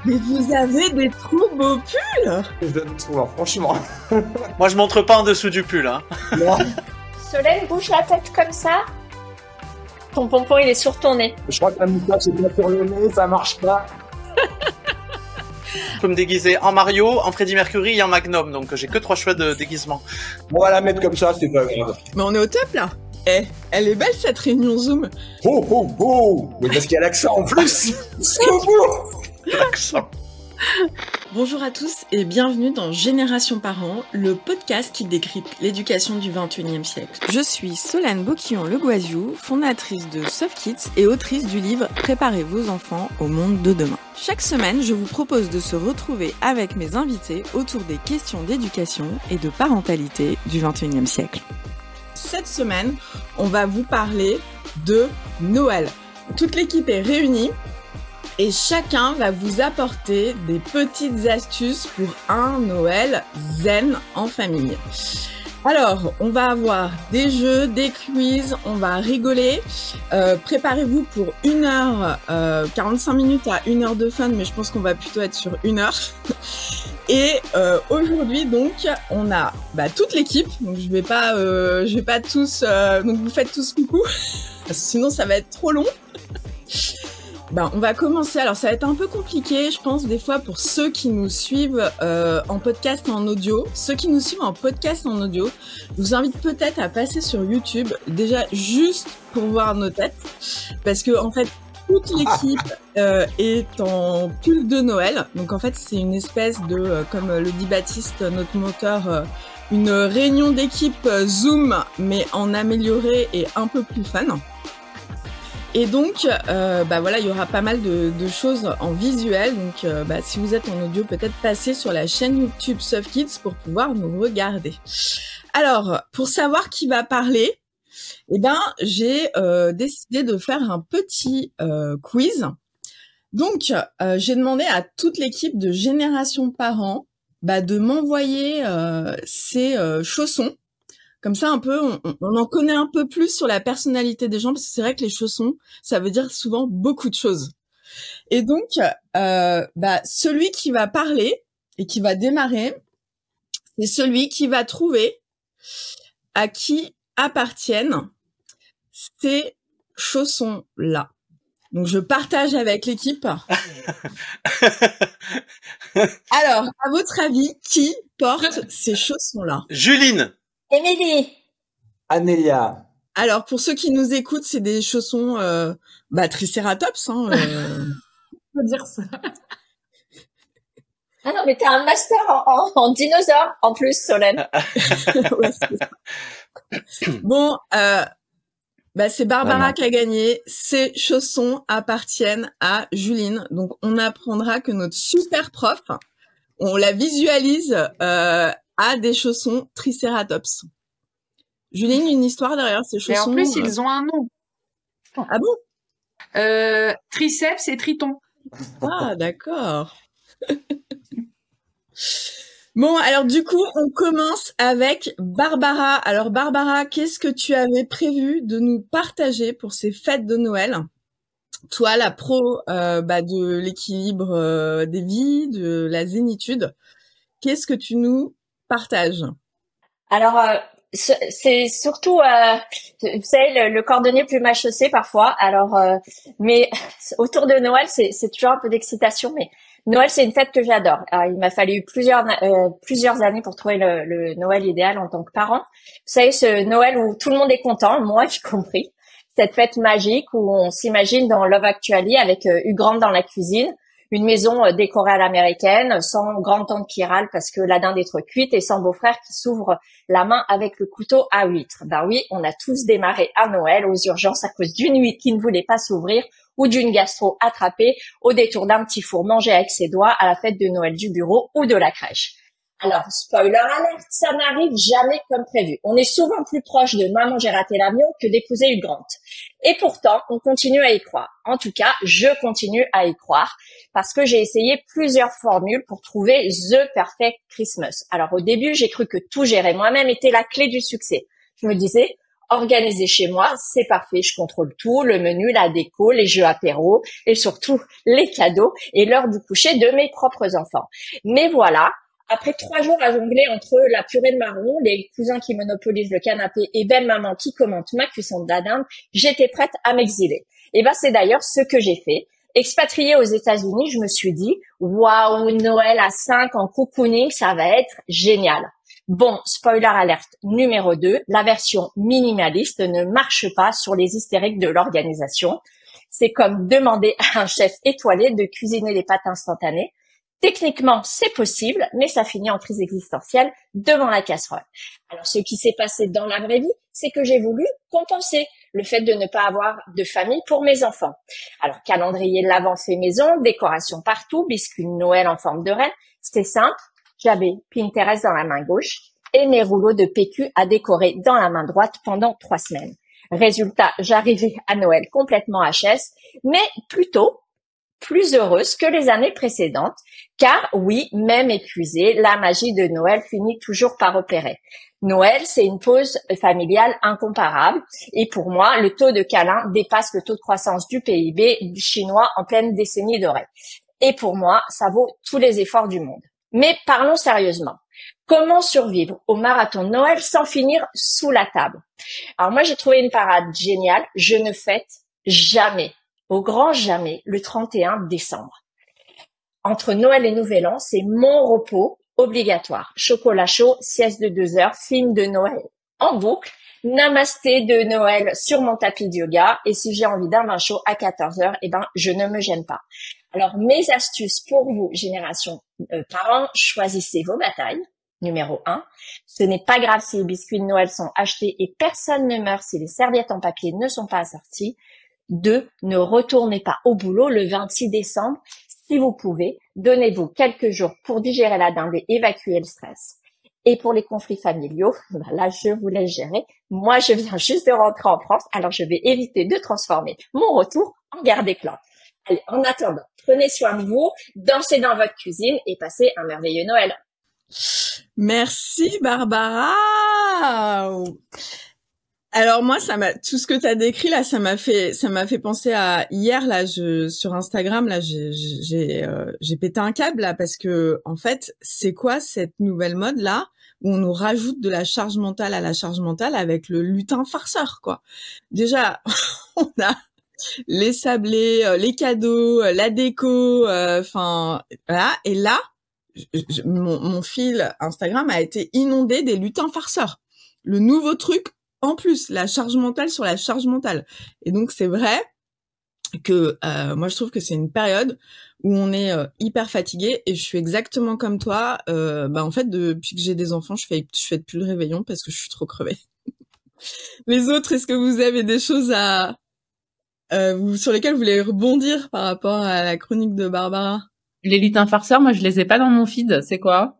Mais vous avez des trop beaux pulls. Je donne tout, hein, franchement. Moi, je montre pas en dessous du pull. Hein. Non, Solène, bouge la tête comme ça. Ton pompon, il est sur ton nez. je crois que la moustache est pas sur le nez, ça marche pas. Je peux me déguiser en Mario, en Freddie Mercury et en Magnum, donc j'ai que 3 choix de déguisement. On va la mettre comme ça, c'est pas grave. Mais on est au top là. Eh, elle est belle cette réunion Zoom. Oh, oh, oh. Mais parce qu'il y a l'accent en plus. C'est beau. L'accent. Bonjour à tous et bienvenue dans Génération Parents, le podcast qui décrypte l'éducation du 21e siècle. Je suis Solène Boquillon-Le Guaziou, fondatrice de Soft Kids et autrice du livre Préparez vos enfants au monde de demain. Chaque semaine, je vous propose de se retrouver avec mes invités autour des questions d'éducation et de parentalité du 21e siècle. Cette semaine, on va vous parler de Noël. Toute l'équipe est réunie. Et chacun va vous apporter des petites astuces pour un Noël zen en famille. Alors, on va avoir des jeux, des quiz, on va rigoler. Préparez-vous pour 1 heure, 45 minutes à 1 heure de fun, mais je pense qu'on va plutôt être sur 1 heure. Et aujourd'hui, donc, on a toute l'équipe. Donc, je vais pas tous... donc, vous faites tous coucou. Sinon, ça va être trop long. On va commencer. Alors, ça va être un peu compliqué, je pense, des fois, pour ceux qui nous suivent en podcast en audio. Ceux qui nous suivent en podcast en audio, je vous invite peut-être à passer sur YouTube, déjà juste pour voir nos têtes. Parce que, en fait, toute l'équipe est en pull de Noël. Donc, en fait, c'est une espèce de, comme le dit Baptiste, notre moteur, une réunion d'équipe Zoom, mais en amélioré et un peu plus fun. Et donc, il y aura pas mal de choses en visuel. Donc, si vous êtes en audio, peut-être passer sur la chaîne YouTube Soft Kids pour pouvoir nous regarder. Alors, pour savoir qui va parler, j'ai décidé de faire un petit quiz. Donc, j'ai demandé à toute l'équipe de Génération Parents de m'envoyer ses chaussons. Comme ça, un peu, on en connaît un peu plus sur la personnalité des gens, parce que c'est vrai que les chaussons, ça veut dire souvent beaucoup de choses. Et donc, celui qui va parler et qui va démarrer, c'est celui qui va trouver à qui appartiennent ces chaussons-là. Donc, je partage avec l'équipe. Alors, à votre avis, qui porte ces chaussons-là? Juline. Émilie. Anélia. Alors, pour ceux qui nous écoutent, c'est des chaussons Triceratops. On peut dire ça. Ah non, mais t'as un master en dinosaure en plus, Solène. Ouais, c'est ça. Bon, c'est Barbara qui a gagné. Ces chaussons appartiennent à Juline. Donc, on apprendra que notre super prof, on la visualise, a des chaussons Triceratops. Juline, une histoire derrière ces chaussons. Et en plus, ils ont un nom. Ah bon? Triceps et Triton. Ah, d'accord. Bon, alors du coup, on commence avec Barbara. Alors Barbara, qu'est-ce que tu avais prévu de nous partager pour ces fêtes de Noël? Toi, la pro de l'équilibre des vies, de la zénitude, qu'est-ce que tu nous partages? Alors, c'est surtout, vous savez, le cordonnier plume à chaussée parfois. Alors, mais autour de Noël, c'est toujours un peu d'excitation. Mais Noël, c'est une fête que j'adore. Alors, il m'a fallu plusieurs années pour trouver le Noël idéal en tant que parent. Vous savez, ce Noël où tout le monde est content, moi y compris. Cette fête magique où on s'imagine dans Love Actually avec Hugh Grant dans la cuisine. Une maison décorée à l'américaine, sans grand-tante qui râle parce que la dinde est trop cuite et sans beau-frère qui s'ouvre la main avec le couteau à huître. Oui, on a tous démarré à Noël aux urgences à cause d'une huître qui ne voulait pas s'ouvrir ou d'une gastro attrapée au détour d'un petit four mangé avec ses doigts à la fête de Noël du bureau ou de la crèche. Alors, spoiler alert, ça n'arrive jamais comme prévu. On est souvent plus proche de maman j'ai raté l'avion que d'épouser Hugh Grant. Et pourtant, on continue à y croire. En tout cas, je continue à y croire parce que j'ai essayé plusieurs formules pour trouver The Perfect Christmas. Alors, au début, j'ai cru que tout gérer moi-même était la clé du succès. Je me disais, Organisé chez moi, c'est parfait. Je contrôle tout, le menu, la déco, les jeux apéro et surtout les cadeaux et l'heure du coucher de mes propres enfants. Mais voilà, après 3 jours à jongler entre la purée de marron, les cousins qui monopolisent le canapé et belle maman qui commente ma cuisson de dinde, j'étais prête à m'exiler. Et ben c'est d'ailleurs ce que j'ai fait. Expatriée aux États-Unis, je me suis dit waouh, Noël à 5 en cocooning, ça va être génial. Bon, spoiler alerte numéro 2, la version minimaliste ne marche pas sur les hystériques de l'organisation. C'est comme demander à un chef étoilé de cuisiner les pâtes instantanées. Techniquement, c'est possible, mais ça finit en crise existentielle devant la casserole. Alors, ce qui s'est passé dans la vraie vie, c'est que j'ai voulu compenser le fait de ne pas avoir de famille pour mes enfants. Alors, calendrier de l'Avent fait maison, décoration partout, biscuits de Noël en forme de reine, c'était simple. J'avais Pinterest dans la main gauche et mes rouleaux de PQ à décorer dans la main droite pendant 3 semaines. Résultat, j'arrivais à Noël complètement HS, mais plutôt plus heureuse que les années précédentes, car oui, même épuisée, la magie de Noël finit toujours par opérer. Noël, c'est une pause familiale incomparable et pour moi, le taux de câlin dépasse le taux de croissance du PIB chinois en pleine décennie dorée. Et pour moi, ça vaut tous les efforts du monde. Mais parlons sérieusement. Comment survivre au marathon de Noël sans finir sous la table? Alors moi, j'ai trouvé une parade géniale. Je ne fête jamais, au grand jamais, le 31 décembre. Entre Noël et Nouvel An, c'est mon repos obligatoire. Chocolat chaud, sieste de 2 heures, film de Noël en boucle, namasté de Noël sur mon tapis de yoga. Et si j'ai envie d'un vin chaud à 14 heures, je ne me gêne pas. Alors, mes astuces pour vous, génération parents, choisissez vos batailles. Numéro 1, ce n'est pas grave si les biscuits de Noël sont achetés et personne ne meurt si les serviettes en papier ne sont pas assorties. 2, ne retournez pas au boulot le 26 décembre. Si vous pouvez, donnez-vous quelques jours pour digérer la dinde et évacuer le stress. Et pour les conflits familiaux, là, je vous laisse gérer. Moi, je viens juste de rentrer en France, alors je vais éviter de transformer mon retour en guerre des clans. Allez, en attendant, prenez soin de vous, dansez dans votre cuisine et passez un merveilleux Noël. Merci Barbara. Alors moi, tout ce que tu as décrit là, ça m'a fait penser à hier là, sur Instagram là, j'ai pété un câble là parce que en fait, c'est quoi cette nouvelle mode là où on nous rajoute de la charge mentale à la charge mentale avec le lutin farceur quoi. Déjà, on a les sablés, les cadeaux, la déco, enfin voilà. Et là, mon fil Instagram a été inondé des lutins farceurs. Le nouveau truc, en plus, la charge mentale sur la charge mentale. Et donc c'est vrai que moi je trouve que c'est une période où on est hyper fatigué et je suis exactement comme toi. En fait, depuis que j'ai des enfants, je fais plus le réveillon parce que je suis trop crevée. Les autres, est-ce que vous avez des choses sur lesquelles vous voulez rebondir par rapport à la chronique de Barbara? Les lutins farceurs, moi je les ai pas dans mon feed, c'est quoi?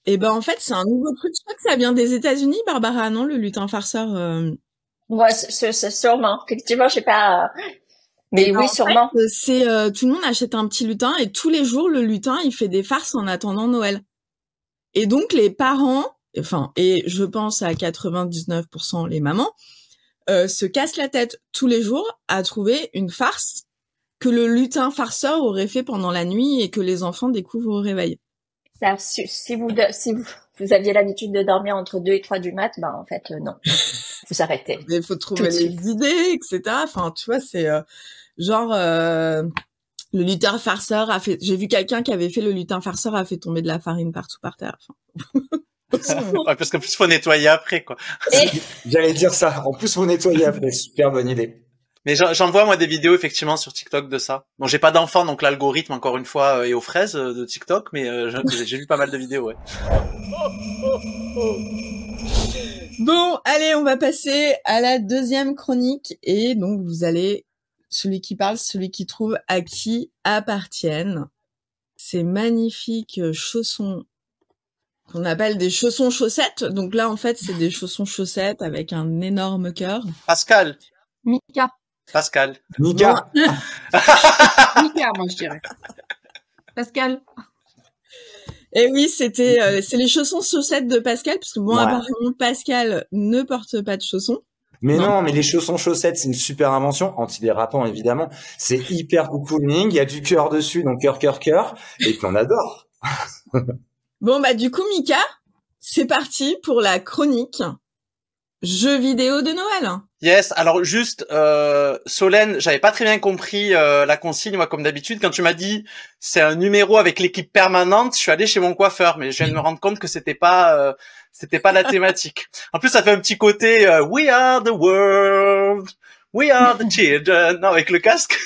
Eh ben en fait, c'est un nouveau truc. Je crois que ça vient des États-Unis, Barbara, non, le lutin farceur. Ouais, c'est sûrement. Effectivement, je sais pas. Mais oui, sûrement. Fait, c'est tout le monde achète un petit lutin et tous les jours le lutin il fait des farces en attendant Noël. Et donc les parents, et je pense à 99% les mamans, se cassent la tête tous les jours à trouver une farce que le lutin farceur aurait fait pendant la nuit et que les enfants découvrent au réveil. Ça, si vous aviez l'habitude de dormir entre 2 et 3 du mat, en fait, non. Vous arrêtez. Il faut trouver les idées, etc. Enfin, tu vois, c'est le lutin farceur j'ai vu quelqu'un qui avait fait le lutin farceur a fait tomber de la farine partout par terre. Ouais, parce qu'en plus, faut nettoyer après, quoi. J'allais dire ça. En plus, faut nettoyer après. Super bonne idée. Mais j'en vois, moi, des vidéos, effectivement, sur TikTok de ça. Bon, j'ai pas d'enfant, donc l'algorithme, encore une fois, est aux fraises de TikTok, mais j'ai vu pas mal de vidéos, ouais. Bon, allez, on va passer à la deuxième chronique. Et donc, vous allez, celui qui parle, celui qui trouve à qui appartiennent ces magnifiques chaussons qu'on appelle des chaussons-chaussettes. Donc là, en fait, c'est des chaussons-chaussettes avec un énorme cœur. Pascal. Mika. Pascal. Mika. Mika, moi, je dirais. Pascal. Et oui, c'est les chaussons-chaussettes de Pascal, parce que bon, apparemment, Pascal ne porte pas de chaussons. Mais Non. non, mais les chaussons chaussettes, c'est une super invention, antidérapant évidemment. C'est hyper cocooning, il y a du cœur dessus, donc cœur, cœur, cœur, et puis on adore. Bon, bah, du coup, Mika, c'est parti pour la chronique jeux vidéo de Noël. Yes, alors juste, Solène, j'avais pas très bien compris la consigne, moi, comme d'habitude. Quand tu m'as dit c'est un numéro avec l'équipe permanente, je suis allé chez mon coiffeur, mais je viens de me rendre compte que c'était pas la thématique. En plus, ça fait un petit côté We are the world, we are the children, non, avec le casque.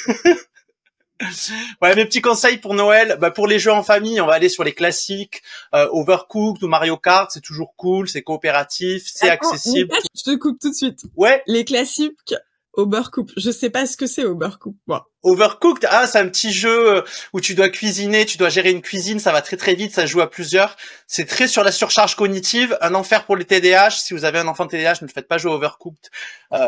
Ouais, mes petits conseils pour Noël, bah pour les jeux en famille, on va aller sur les classiques, Overcooked ou Mario Kart, c'est toujours cool, c'est coopératif, c'est Attends, accessible. Mika, je te coupe tout de suite. Ouais, Les classiques Overcooked. Je sais pas ce que c'est Overcooked. Bon. Overcooked, c'est un petit jeu où tu dois cuisiner, tu dois gérer une cuisine, ça va très très vite, ça se joue à plusieurs. C'est très sur la surcharge cognitive, un enfer pour les TDAH. Si vous avez un enfant TDAH, ne le faites pas jouer à Overcooked.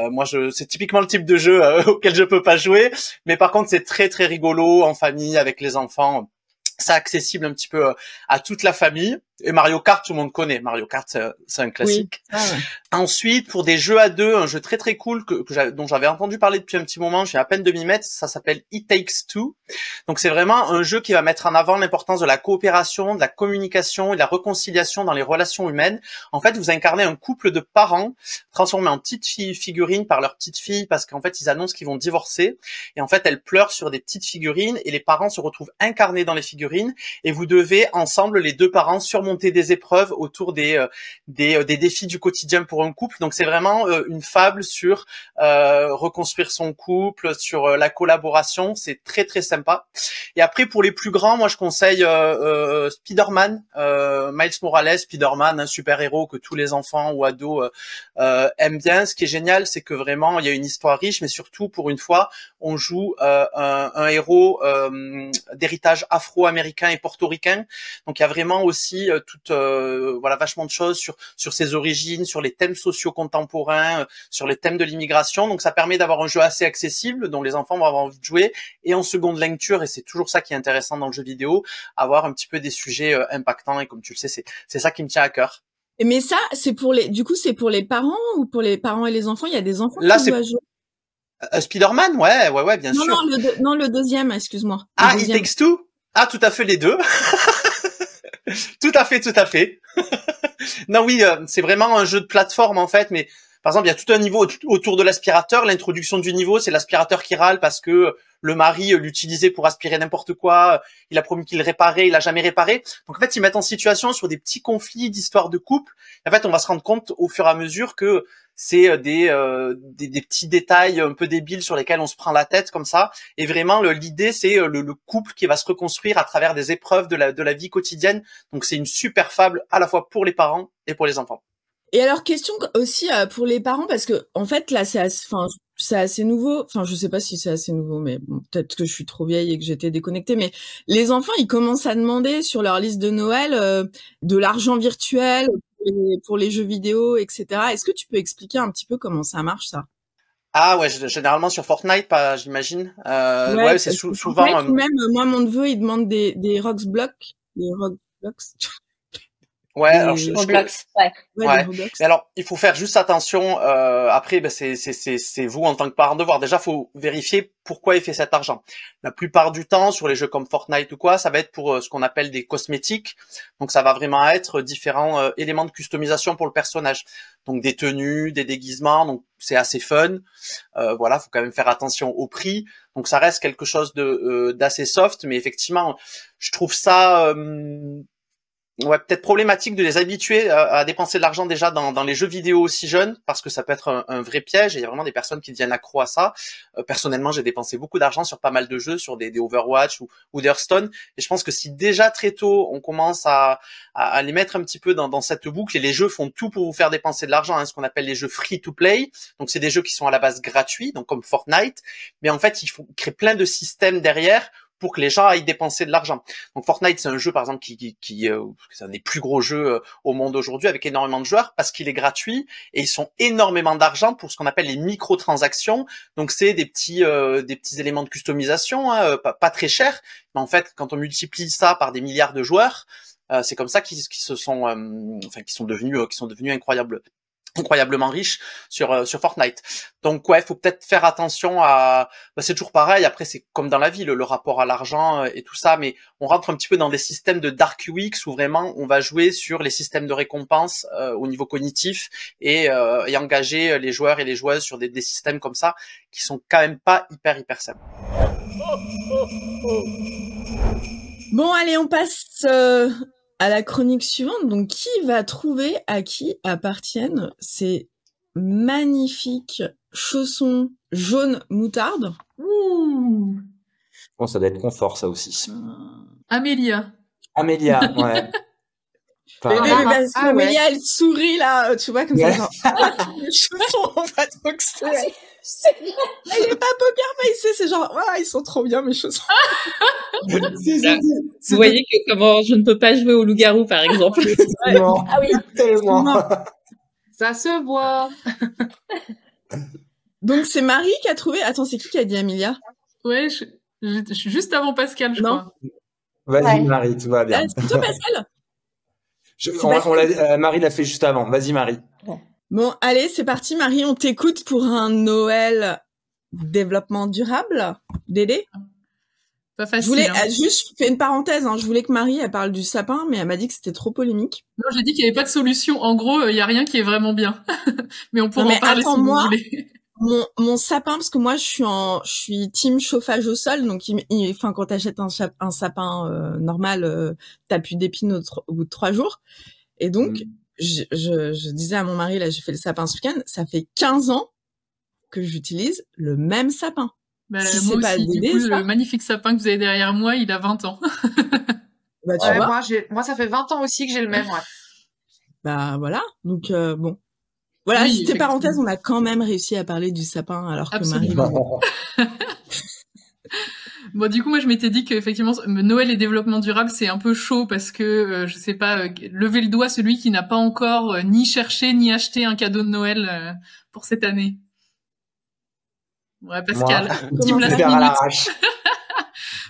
Moi, c'est typiquement le type de jeu auquel je peux pas jouer, mais par contre, c'est très très rigolo en famille avec les enfants. C'est accessible un petit peu à toute la famille. Et Mario Kart, tout le monde connaît. Mario Kart, c'est un classique. Oui. Ah ouais. Ensuite, pour des jeux à deux, un jeu très très cool dont j'avais entendu parler depuis un petit moment, je viens à peine de m'y mettre, ça s'appelle It Takes Two. Donc c'est vraiment un jeu qui va mettre en avant l'importance de la coopération, de la communication et de la réconciliation dans les relations humaines. En fait, vous incarnez un couple de parents transformés en petites figurines par leur petite fille parce qu'en fait, ils annoncent qu'ils vont divorcer. Et en fait, elles pleurent sur des petites figurines et les parents se retrouvent incarnés dans les figurines et vous devez ensemble, les deux parents, surmonter des épreuves autour des défis du quotidien pour un couple. Donc c'est vraiment une fable sur reconstruire son couple, sur la collaboration. C'est très très sympa. Et après pour les plus grands, moi je conseille Spider-Man, Miles Morales, Spider-Man, un super héros que tous les enfants ou ados aiment bien. Ce qui est génial, c'est que vraiment il y a une histoire riche, mais surtout pour une fois, on joue un héros d'héritage afro-américain et portoricain. Donc il y a vraiment aussi vachement de choses sur ses origines, sur les thèmes sociaux contemporains, sur les thèmes de l'immigration. Donc ça permet d'avoir un jeu assez accessible dont les enfants vont avoir envie de jouer, et en seconde lecture, et c'est toujours ça qui est intéressant dans le jeu vidéo, avoir un petit peu des sujets impactants, et comme tu le sais, c'est ça qui me tient à cœur. Mais ça, c'est pour c'est pour les parents ou pour les parents et les enfants? Il y a des enfants Là, qui c'est jouent à jouer. Spider-Man, ouais, bien sûr. Non, le deuxième, excuse-moi. It Takes Two. Tout à fait, les deux. Tout à fait. Non, oui, c'est vraiment un jeu de plateforme en fait, mais par exemple, il y a tout un niveau autour de l'aspirateur. L'introduction du niveau, c'est l'aspirateur qui râle parce que le mari l'utilisait pour aspirer n'importe quoi. Il a promis qu'il le réparait, il a jamais réparé. Donc en fait, ils mettent en situation sur des petits conflits d'histoire de couple. En fait, on va se rendre compte au fur et à mesure que c'est des petits détails un peu débiles sur lesquels on se prend la tête comme ça. Et vraiment, l'idée, c'est le couple qui va se reconstruire à travers des épreuves de la vie quotidienne. Donc c'est une super fable à la fois pour les parents et pour les enfants. Et alors, question aussi pour les parents, parce que en fait, là, c'est assez nouveau. Enfin, je sais pas si c'est assez nouveau, mais bon, peut-être que je suis trop vieille et que j'étais déconnectée. Mais les enfants, ils commencent à demander sur leur liste de Noël de l'argent virtuel pour les jeux vidéo, etc. Est-ce que tu peux expliquer un petit peu comment ça marche, ça? Ouais, généralement sur Fortnite, pas, j'imagine. Ouais, c'est souvent. Même moi, mon neveu, il demande des Roblox, des Roblox. Ouais, alors Roblox, ouais. Ouais. Mais alors, il faut faire juste attention. Après, c'est vous en tant que parent de voir. Déjà, faut vérifier pourquoi il fait cet argent. La plupart du temps, sur les jeux comme Fortnite ou quoi, ça va être pour ce qu'on appelle des cosmétiques. Donc, ça va vraiment être différents éléments de customisation pour le personnage. Donc, des tenues, des déguisements. Donc, c'est assez fun. Voilà, faut quand même faire attention au prix. Donc, ça reste quelque chose d'assez soft. Mais effectivement, je trouve ça peut-être problématique de les habituer à dépenser de l'argent déjà dans les jeux vidéo aussi jeunes, parce que ça peut être un vrai piège, et il y a vraiment des personnes qui deviennent accro à ça. Personnellement, j'ai dépensé beaucoup d'argent sur pas mal de jeux, sur des Overwatch ou des Hearthstone, et je pense que si déjà très tôt on commence à les mettre un petit peu dans cette boucle, et les jeux font tout pour vous faire dépenser de l'argent, ce qu'on appelle les jeux free to play, donc c'est des jeux qui sont à la base gratuits, donc comme Fortnite, mais en fait ils créent plein de systèmes derrière pour que les gens aillent dépenser de l'argent. Donc Fortnite, c'est un jeu par exemple qui c'est un des plus gros jeux au monde aujourd'hui, avec énormément de joueurs, parce qu'il est gratuit, et ils ont énormément d'argent pour ce qu'on appelle les microtransactions. Donc c'est des petits éléments de customisation, pas très chers, mais en fait quand on multiplie ça par des milliards de joueurs, c'est comme ça qu'ils sont devenus incroyables. incroyablement riche sur Fortnite. Donc ouais, faut peut-être faire attention à c'est toujours pareil, après c'est comme dans la vie le rapport à l'argent et tout ça, mais on rentre un petit peu dans des systèmes de dark weeks où vraiment on va jouer sur les systèmes de récompense au niveau cognitif et engager les joueurs et les joueuses sur des systèmes comme ça qui sont quand même pas hyper sains. Bon, allez, on passe à la chronique suivante. Donc, qui va trouver à qui appartiennent ces magnifiques chaussons jaunes moutarde? Ouh. Bon, ça doit être confort, ça aussi. Amélia. Amélia, ouais. Enfin, Mais parce ah qu'Amélia, ouais. elle sourit là, tu vois, comme ça, Ouais. genre, les chaussons, on va donc c'est... C'est Elle est pas poker face, c'est genre, ils sont trop bien, mes chaussons. Vous voyez que comment je ne peux pas jouer au loup-garou, par exemple. Tellement, Ah oui. tellement. Ça se voit. Donc, c'est Marie qui a trouvé... Attends, c'est qui a dit Amélia? Ouais, je suis juste avant Pascal, je Non. crois. Vas-y, Ouais. Marie, tout va bien. C'est toi, Pascal? Marie l'a fait juste avant. Vas-y, Marie. Bon, allez, c'est parti, Marie, on t'écoute pour un Noël développement durable. Dédé? Pas Je facile. voulais, Hein. juste, je fais une parenthèse, je voulais que Marie, elle parle du sapin, mais elle m'a dit que c'était trop polémique. Non, j'ai dit qu'il n'y avait pas de solution. En gros, il n'y a rien qui est vraiment bien. Mais on pourra Non, mais en parler attends, si vous moi, voulez. Mon sapin, parce que moi, je suis team chauffage au sol, donc enfin, quand t'achètes un sapin normal, t'as plus d'épines au bout de 3 jours. Et donc, je disais à mon mari, là, j'ai fait le sapin ce week-end, ça fait 15 ans que j'utilise le même sapin. Bah, Si moi c'est pas aussi, du Dédé, coup, ça, le magnifique sapin que vous avez derrière moi, il a 20 ans. bah, tu Ouais, vois, moi, ça fait 20 ans aussi que j'ai le même, ouais. bah voilà. Donc bon, voilà, Oui, c'était effectivement. parenthèse, on a quand même réussi à parler du sapin alors que Absolument. Marie. Bon, du coup, moi, je m'étais dit qu'effectivement, Noël et développement durable, c'est un peu chaud parce que, je sais pas, lever le doigt celui qui n'a pas encore ni cherché ni acheté un cadeau de Noël pour cette année. Ouais, Pascal, Moi, team last faire à minute. l'arrache.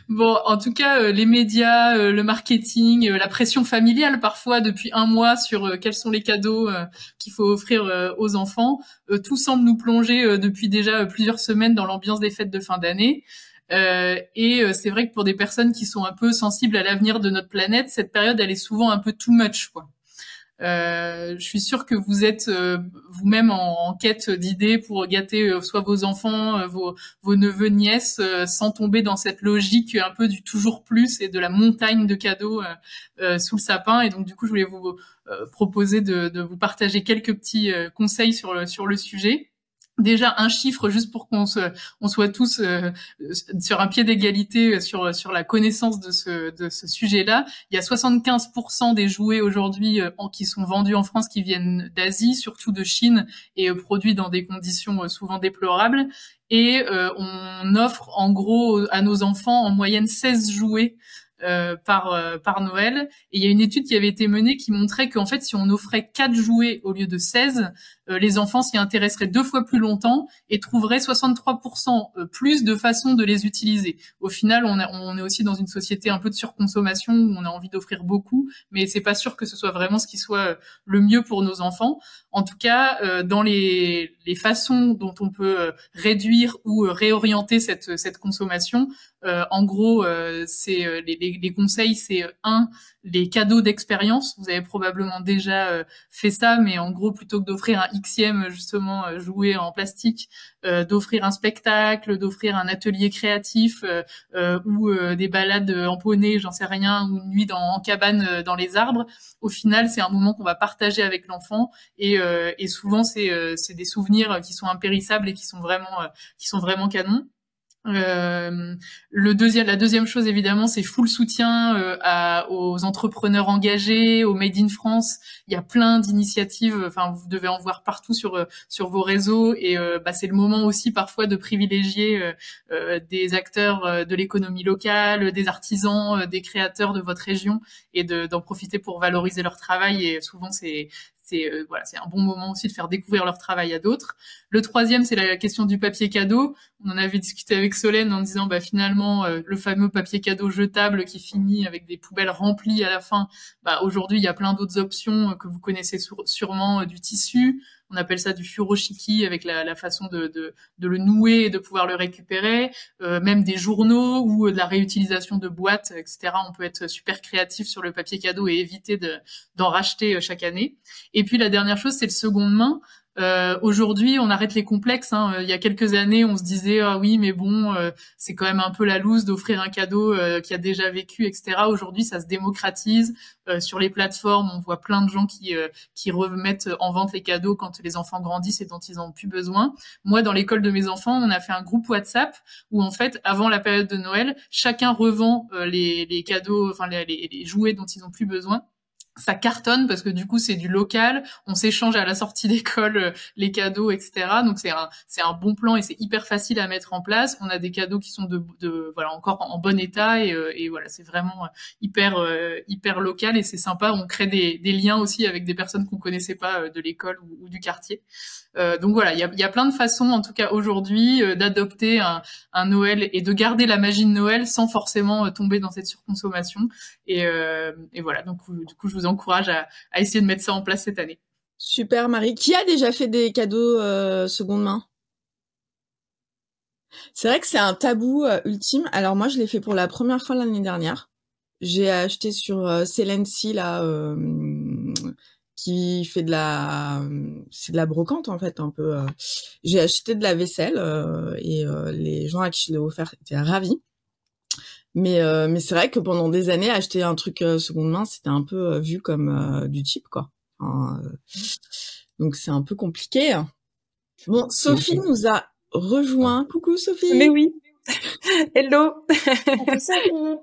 Bon, en tout cas, les médias, le marketing, la pression familiale parfois depuis un mois sur quels sont les cadeaux qu'il faut offrir aux enfants, tout semble nous plonger depuis déjà plusieurs semaines dans l'ambiance des fêtes de fin d'année. C'est vrai que pour des personnes qui sont un peu sensibles à l'avenir de notre planète, cette période, elle est souvent un peu too much, quoi. Je suis sûre que vous êtes vous-même en quête d'idées pour gâter soit vos enfants, vos neveux, nièces, sans tomber dans cette logique un peu du toujours plus et de la montagne de cadeaux sous le sapin. Et donc du coup, je voulais vous proposer de vous partager quelques petits conseils sur le sujet. Déjà un chiffre juste pour qu'on soit tous sur un pied d'égalité sur la connaissance de ce sujet-là. Il y a 75% des jouets aujourd'hui qui sont vendus en France qui viennent d'Asie, surtout de Chine, et produits dans des conditions souvent déplorables. Et on offre en gros à nos enfants en moyenne 16 jouets par Noël. Et il y a une étude qui avait été menée qui montrait qu'en fait, si on offrait 4 jouets au lieu de 16, les enfants s'y intéresseraient 2 fois plus longtemps et trouveraient 63% plus de façons de les utiliser. Au final, on est aussi dans une société un peu de surconsommation où on a envie d'offrir beaucoup, mais c'est pas sûr que ce soit vraiment ce qui soit le mieux pour nos enfants. En tout cas, dans les façons dont on peut réduire ou réorienter cette consommation, en gros, c'est les conseils, c'est les cadeaux d'expérience. Vous avez probablement déjà fait ça, mais en gros, plutôt que d'offrir un Xème justement jouet en plastique, d'offrir un spectacle, d'offrir un atelier créatif ou des balades en poney, j'en sais rien, ou une nuit en cabane dans les arbres. Au final, c'est un moment qu'on va partager avec l'enfant et souvent c'est des souvenirs qui sont impérissables et qui sont vraiment canons. La deuxième chose évidemment, c'est full soutien aux entrepreneurs engagés, au Made in France. Il y a plein d'initiatives. Enfin, vous devez en voir partout sur vos réseaux et c'est le moment aussi parfois de privilégier des acteurs de l'économie locale, des artisans, des créateurs de votre région et d'en profiter pour valoriser leur travail. Et souvent c'est un bon moment aussi de faire découvrir leur travail à d'autres. Le troisième, c'est la question du papier cadeau. On en avait discuté avec Solène en disant finalement le fameux papier cadeau jetable qui finit avec des poubelles remplies à la fin. Aujourd'hui, il y a plein d'autres options que vous connaissez sûrement, du tissu, on appelle ça du furoshiki avec la façon de le nouer et de pouvoir le récupérer, même des journaux ou de la réutilisation de boîtes, etc. On peut être super créatif sur le papier cadeau et éviter d'en racheter chaque année. Et puis la dernière chose, c'est le seconde main. Aujourd'hui, on arrête les complexes. Il y a quelques années, on se disait ah oui, mais bon, c'est quand même un peu la loose d'offrir un cadeau qui a déjà vécu, etc. Aujourd'hui, ça se démocratise. Sur les plateformes, on voit plein de gens qui remettent en vente les cadeaux quand les enfants grandissent et dont ils n'ont plus besoin. Moi, dans l'école de mes enfants, on a fait un groupe WhatsApp où en fait, avant la période de Noël, chacun revend les cadeaux, enfin les jouets dont ils n'ont plus besoin. Ça cartonne parce que du coup c'est du local, on s'échange à la sortie d'école les cadeaux, etc. Donc c'est un bon plan et c'est hyper facile à mettre en place. On a des cadeaux qui sont de voilà encore en bon état et voilà, c'est vraiment hyper local et c'est sympa. On crée des liens aussi avec des personnes qu'on connaissait pas de l'école ou du quartier. Donc voilà, il y a plein de façons en tout cas aujourd'hui d'adopter un Noël et de garder la magie de Noël sans forcément tomber dans cette surconsommation et voilà, donc du coup je vous encourage à essayer de mettre ça en place cette année. Super Marie. Qui a déjà fait des cadeaux seconde main? C'est vrai que c'est un tabou ultime. Alors moi, je l'ai fait pour la première fois l'année dernière. J'ai acheté sur Celency là, qui fait c'est de la brocante en fait un peu. J'ai acheté de la vaisselle et les gens à qui je l'ai offert étaient ravis. Mais c'est vrai que pendant des années, acheter un truc seconde main, c'était un peu vu comme du cheap, quoi. Donc c'est un peu compliqué. Bon, Sophie nous a rejoint. Coucou Sophie. Mais oui. Hello. Salut Sophie.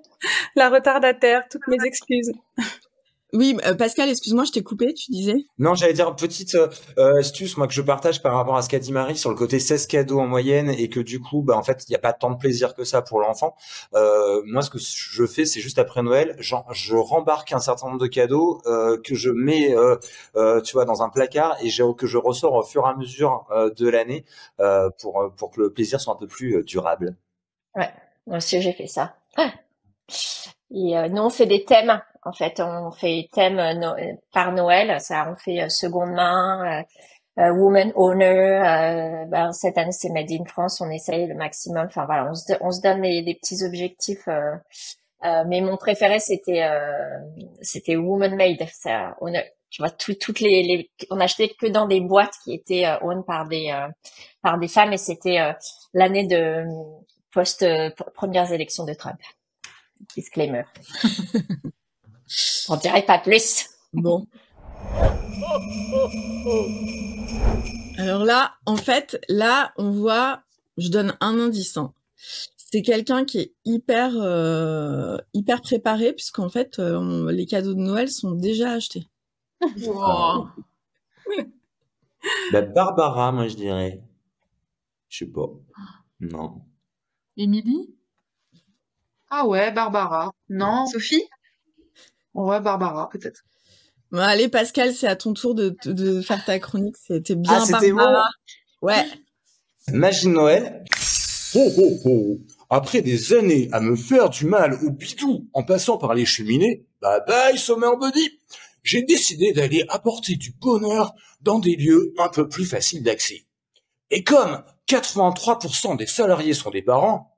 La retardataire, toutes mes excuses. Oui, Pascal, excuse-moi, je t'ai coupé, tu disais? Non, j'allais dire une petite astuce, moi, que je partage par rapport à ce qu'a dit Marie sur le côté 16 cadeaux en moyenne et que du coup, en fait, il n'y a pas tant de plaisir que ça pour l'enfant. Moi, ce que je fais, c'est juste après Noël, je rembarque un certain nombre de cadeaux que je mets, tu vois, dans un placard et que je ressors au fur et à mesure de l'année pour que le plaisir soit un peu plus durable. Ouais, moi aussi j'ai fait ça. Et nous on fait des thèmes. En fait, on fait thème par Noël. Ça, on fait seconde main, woman owner. Cette année c'est Made in France. On essaye le maximum. Enfin voilà, on se donne des petits objectifs. Mais mon préféré c'était woman made. Ça, tu vois, toutes on achetait que dans des boîtes qui étaient owned par des femmes et c'était l'année de premières élections de Trump. Disclaimer. On dirait pas plus. Bon. Alors là, en fait, on voit, je donne un indice. C'est quelqu'un qui est hyper préparé puisqu'en fait, les cadeaux de Noël sont déjà achetés. Wow. Barbara, moi, je dirais. Je sais pas. Non. Émilie? Ah ouais, Barbara. Non, Sophie? Ouais, Barbara, peut-être. Bon, allez, Pascal, c'est à ton tour de faire ta chronique. C'était bien, c'était Barbara. bon. Ouais. Magie de Noël. Ho, ho, ho. Après des années à me faire du mal au bidou en passant par les cheminées, bye bye Summer Buddy, j'ai décidé d'aller apporter du bonheur dans des lieux un peu plus faciles d'accès. Et comme 83% des salariés sont des parents,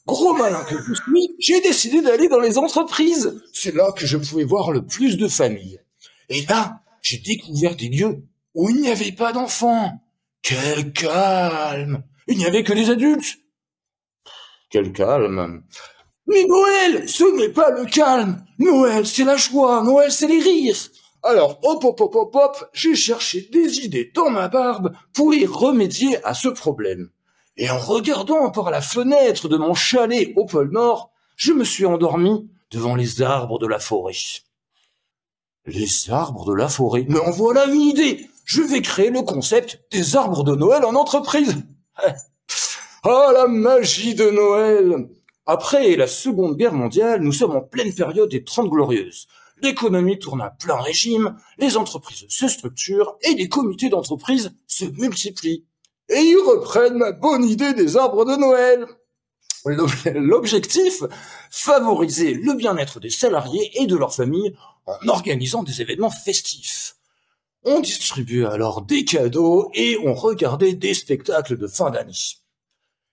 gros malin que je suis, j'ai décidé d'aller dans les entreprises. C'est là que je pouvais voir le plus de familles. Et là, j'ai découvert des lieux où il n'y avait pas d'enfants. Quel calme! Il n'y avait que des adultes. Quel calme. Mais Noël, ce n'est pas le calme. Noël, c'est la joie. Noël, c'est les rires. Alors, hop, j'ai cherché des idées dans ma barbe pour y remédier à ce problème. Et en regardant par la fenêtre de mon chalet au pôle Nord, je me suis endormi devant les arbres de la forêt. Les arbres de la forêt. Mais en voilà une idée. Je vais créer le concept des arbres de Noël en entreprise. Ah, la magie de Noël! Après la Seconde Guerre mondiale, nous sommes en pleine période des 30 Glorieuses. L'économie tourne à plein régime, les entreprises se structurent et les comités d'entreprise se multiplient. Et ils reprennent ma bonne idée des arbres de Noël. L'objectif, favoriser le bien-être des salariés et de leurs familles en organisant des événements festifs. On distribuait alors des cadeaux et on regardait des spectacles de fin d'année.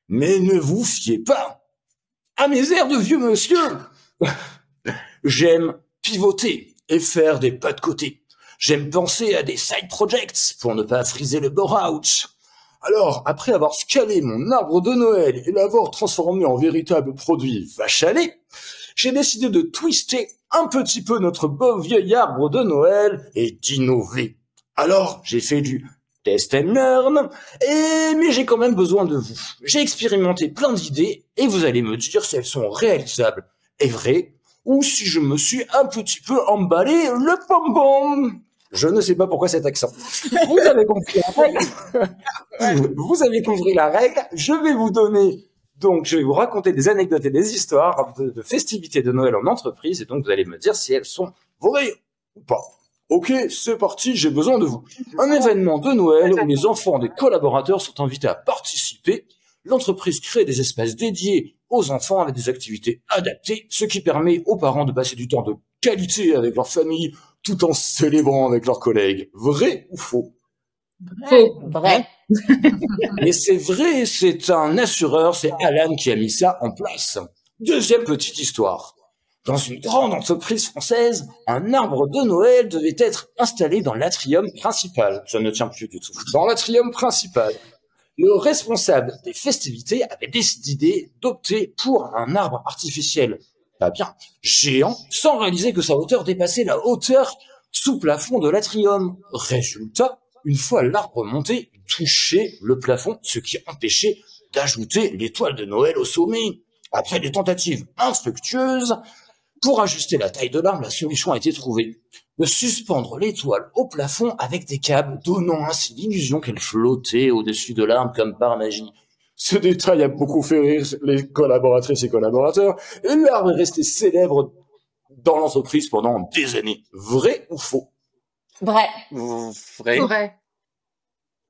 Mais ne vous fiez pas à mes airs de vieux monsieur. J'aime pivoter et faire des pas de côté. J'aime penser à des side projects pour ne pas friser le bore-out. Alors, après avoir scalé mon arbre de Noël et l'avoir transformé en véritable produit vache à lait, j'ai décidé de twister un petit peu notre beau vieil arbre de Noël et d'innover. Alors, j'ai fait du test and learn, mais j'ai quand même besoin de vous. J'ai expérimenté plein d'idées et vous allez me dire si elles sont réalisables et vraies ou si je me suis un petit peu emballé le pom-pom. Je ne sais pas pourquoi cet accent. Vous avez compris la règle. Vous avez compris la règle. Je vais vous raconter des anecdotes et des histoires de festivités de Noël en entreprise et donc vous allez me dire si elles sont vraies ou pas. Ok, c'est parti, j'ai besoin de vous. Un événement de Noël où les enfants des collaborateurs sont invités à participer. L'entreprise crée des espaces dédiés aux enfants avec des activités adaptées, ce qui permet aux parents de passer du temps de qualité avec leur famille tout en célébrant avec leurs collègues. Vrai ou faux? Faux. Vrai. Mais c'est vrai, c'est un assureur, c'est Alan qui a mis ça en place. Deuxième petite histoire. Dans une grande entreprise française, un arbre de Noël devait être installé dans l'atrium principal. Ça ne tient plus du tout. Dans l'atrium principal. Le responsable des festivités avait décidé d'opter pour un arbre artificiel, pas bien, géant, sans réaliser que sa hauteur dépassait la hauteur sous plafond de l'atrium. Résultat, une fois l'arbre monté, il touchait le plafond, ce qui empêchait d'ajouter l'étoile de Noël au sommet. Après des tentatives infructueuses, pour ajuster la taille de l'arbre, la solution a été trouvée. De suspendre l'étoile au plafond avec des câbles, donnant ainsi l'illusion qu'elle flottait au-dessus de l'arbre comme par magie. Ce détail a beaucoup fait rire les collaboratrices et collaborateurs, et l'arbre est resté célèbre dans l'entreprise pendant des années. Vrai ou faux? Vrai. Vrai. Vrai.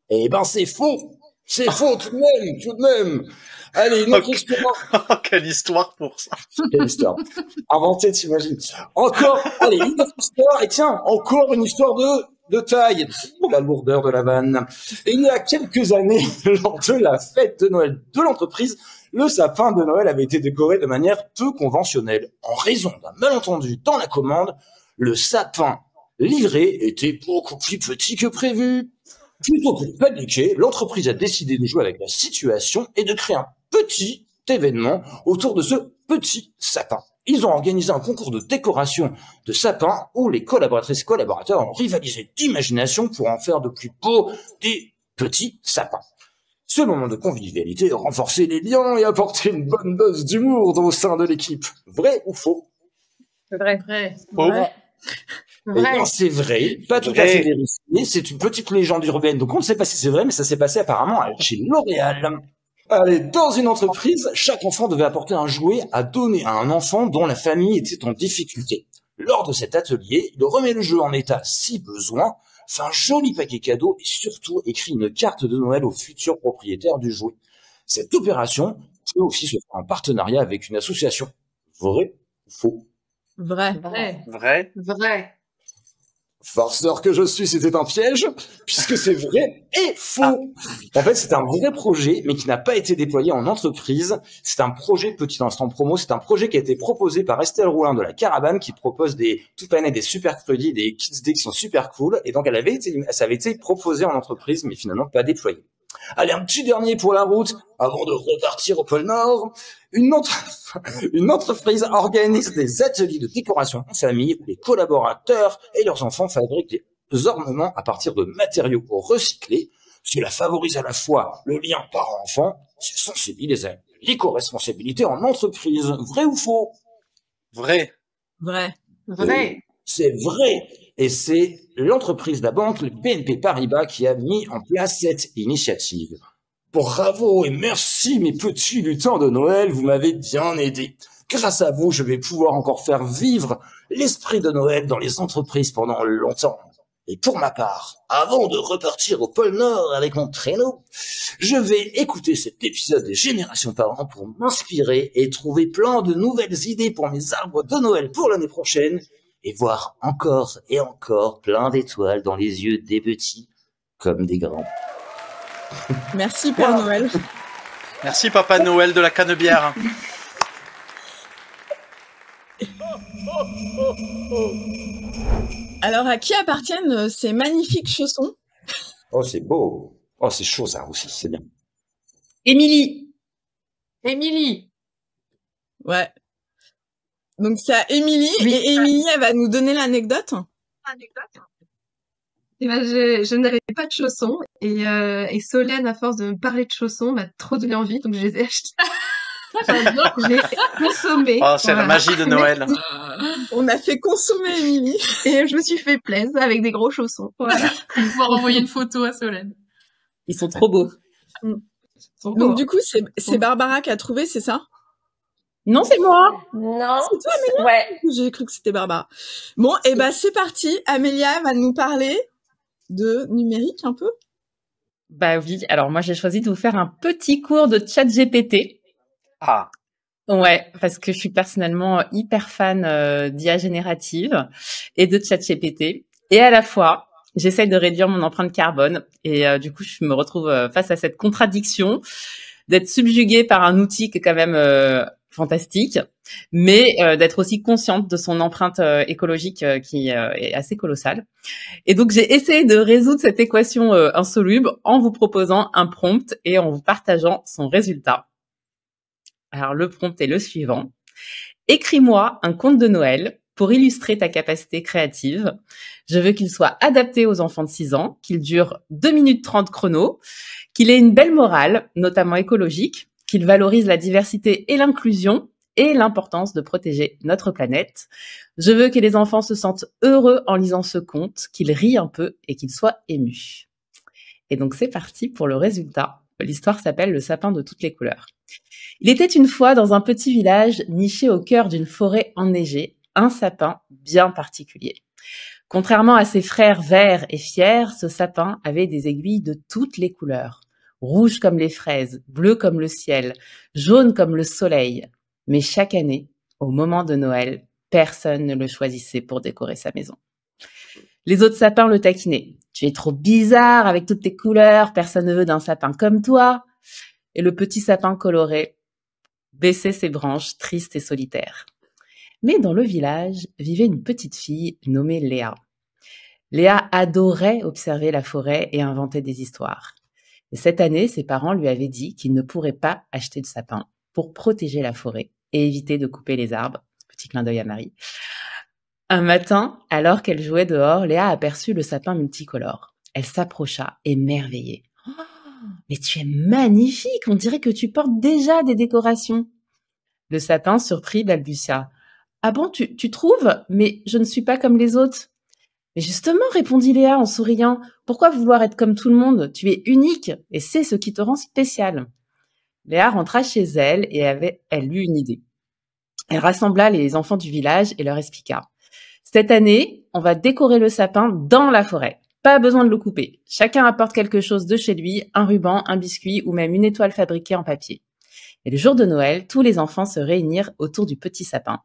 Eh ben, c'est faux! C'est faux tout de même! Allez, une autre histoire. Quelle histoire pour ça. Quelle histoire. Inventée, t'imagines. Encore, allez, une autre histoire, et tiens, encore une histoire de taille. Oh, la lourdeur de la vanne. Et il y a quelques années, lors de la fête de Noël de l'entreprise, le sapin de Noël avait été décoré de manière peu conventionnelle. En raison d'un malentendu dans la commande, le sapin livré était beaucoup plus petit que prévu. Plutôt que de paniquer, l'entreprise a décidé de jouer avec la situation et de créer un petit événement autour de ce petit sapin. Ils ont organisé un concours de décoration de sapin où les collaboratrices et collaborateurs ont rivalisé d'imagination pour en faire de plus beaux des petits sapins. Ce moment de convivialité a renforcé les liens et apporté une bonne dose d'humour au sein de l'équipe. Vrai ou faux? Vrai. Vrai. Faux. Vrai. Eh bien, c'est vrai, pas tout à fait vérifié, c'est une petite légende urbaine, donc on ne sait pas si c'est vrai, mais ça s'est passé apparemment chez L'Oréal. Allez, dans une entreprise, chaque enfant devait apporter un jouet à donner à un enfant dont la famille était en difficulté. Lors de cet atelier, il remet le jeu en état si besoin, fait un joli paquet cadeau et surtout écrit une carte de Noël au futur propriétaire du jouet. Cette opération peut aussi se faire en partenariat avec une association. Vrai ou faux? Vrai. Vrai. Vrai. Vrai. Farceur que je suis, c'était un piège, puisque c'est vrai et faux. En fait, c'est un vrai projet, mais qui n'a pas été déployé en entreprise. C'est un projet, petit instant promo, c'est un projet qui a été proposé par Estelle Roulin de la Caravane, qui propose toute l'année des super crédits, des Kids Day qui sont super cool. Et donc, ça avait été proposé en entreprise, mais finalement pas déployé. Allez, un petit dernier pour la route, avant de repartir au pôle Nord. Une entreprise organise des ateliers de décoration en famille où les collaborateurs et leurs enfants fabriquent des ornements à partir de matériaux recyclés. Cela favorise à la fois le lien parent-enfant, c'est sensibiliser l'éco-responsabilité en entreprise. Vrai ou faux? Vrai. Vrai. Vrai. C'est vrai. Et c'est l'entreprise de la banque, le BNP Paribas, qui a mis en place cette initiative. Bravo et merci mes petits lutins de Noël, vous m'avez bien aidé. Grâce à vous, je vais pouvoir encore faire vivre l'esprit de Noël dans les entreprises pendant longtemps. Et pour ma part, avant de repartir au pôle Nord avec mon traîneau, je vais écouter cet épisode des Générations Parents pour m'inspirer et trouver plein de nouvelles idées pour mes arbres de Noël pour l'année prochaine. et voir encore et encore plein d'étoiles dans les yeux des petits comme des grands. Merci Père Noël. Merci Papa Noël de la Canebière. Alors, à qui appartiennent ces magnifiques chaussons? Oh, c'est beau. Oh, c'est chaud ça aussi, c'est bien. Émilie. Ouais. Donc, c'est à Émilie. Oui. Et Émilie, elle va nous donner l'anecdote. Eh ben, je n'avais pas de chaussons et Solène, à force de me parler de chaussons, m'a trop donné envie, donc je les ai achetés. J'ai consommé. Oh, c'est la Voilà. magie de Noël. On a fait consommer Émilie. Et je me suis fait plaisir avec des gros chaussons. Voilà. On va pouvoir envoyer une photo à Solène. Ils sont trop beaux. Ils sont beaux, Donc, hein. du coup, c'est Barbara qui a trouvé, c'est ça? Non, c'est moi. Non. C'est toi, Amélia? Ouais. J'ai cru que c'était Barbara. Bon, et ben, c'est parti. Amélia va nous parler de numérique un peu. Bah oui, alors moi j'ai choisi de vous faire un petit cours de ChatGPT. Ah, Ouais, parce que je suis personnellement hyper fan d'IA générative et de ChatGPT. Et à la fois, j'essaye de réduire mon empreinte carbone. Et du coup, je me retrouve face à cette contradiction d'être subjuguée par un outil qui est quand même fantastique, mais d'être aussi consciente de son empreinte écologique qui est assez colossale. Et donc, j'ai essayé de résoudre cette équation insoluble en vous proposant un prompt et en vous partageant son résultat. Alors, le prompt est le suivant. Écris-moi un conte de Noël pour illustrer ta capacité créative. Je veux qu'il soit adapté aux enfants de 6 ans, qu'il dure 2 minutes 30 chrono, qu'il ait une belle morale, notamment écologique, qu'il valorise la diversité et l'inclusion et l'importance de protéger notre planète. Je veux que les enfants se sentent heureux en lisant ce conte, qu'ils rient un peu et qu'ils soient émus. Et donc, c'est parti pour le résultat. L'histoire s'appelle Le sapin de toutes les couleurs. Il était une fois dans un petit village niché au cœur d'une forêt enneigée, un sapin bien particulier. Contrairement à ses frères verts et fiers, ce sapin avait des aiguilles de toutes les couleurs. Rouge comme les fraises, bleu comme le ciel, jaune comme le soleil. Mais chaque année, au moment de Noël, personne ne le choisissait pour décorer sa maison. Les autres sapins le taquinaient. « Tu es trop bizarre avec toutes tes couleurs, personne ne veut d'un sapin comme toi. » Et le petit sapin coloré baissait ses branches, triste et solitaire. Mais dans le village vivait une petite fille nommée Léa. Léa adorait observer la forêt et inventer des histoires. Et cette année, ses parents lui avaient dit qu'ils ne pourraient pas acheter de sapin pour protéger la forêt et éviter de couper les arbres. Petit clin d'œil à Marie. Un matin, alors qu'elle jouait dehors, Léa aperçut le sapin multicolore. Elle s'approcha, émerveillée. « Oh, mais tu es magnifique, on dirait que tu portes déjà des décorations. » Le sapin, surpris, balbutia. « Ah bon, tu trouves? Mais je ne suis pas comme les autres. » « Mais justement, répondit Léa en souriant, pourquoi vouloir être comme tout le monde? Tu es unique et c'est ce qui te rend spécial. » Léa rentra chez elle et elle eut une idée. Elle rassembla les enfants du village et leur expliqua. « Cette année, on va décorer le sapin dans la forêt. Pas besoin de le couper. Chacun apporte quelque chose de chez lui, un ruban, un biscuit ou même une étoile fabriquée en papier. » Et le jour de Noël, tous les enfants se réunirent autour du petit sapin.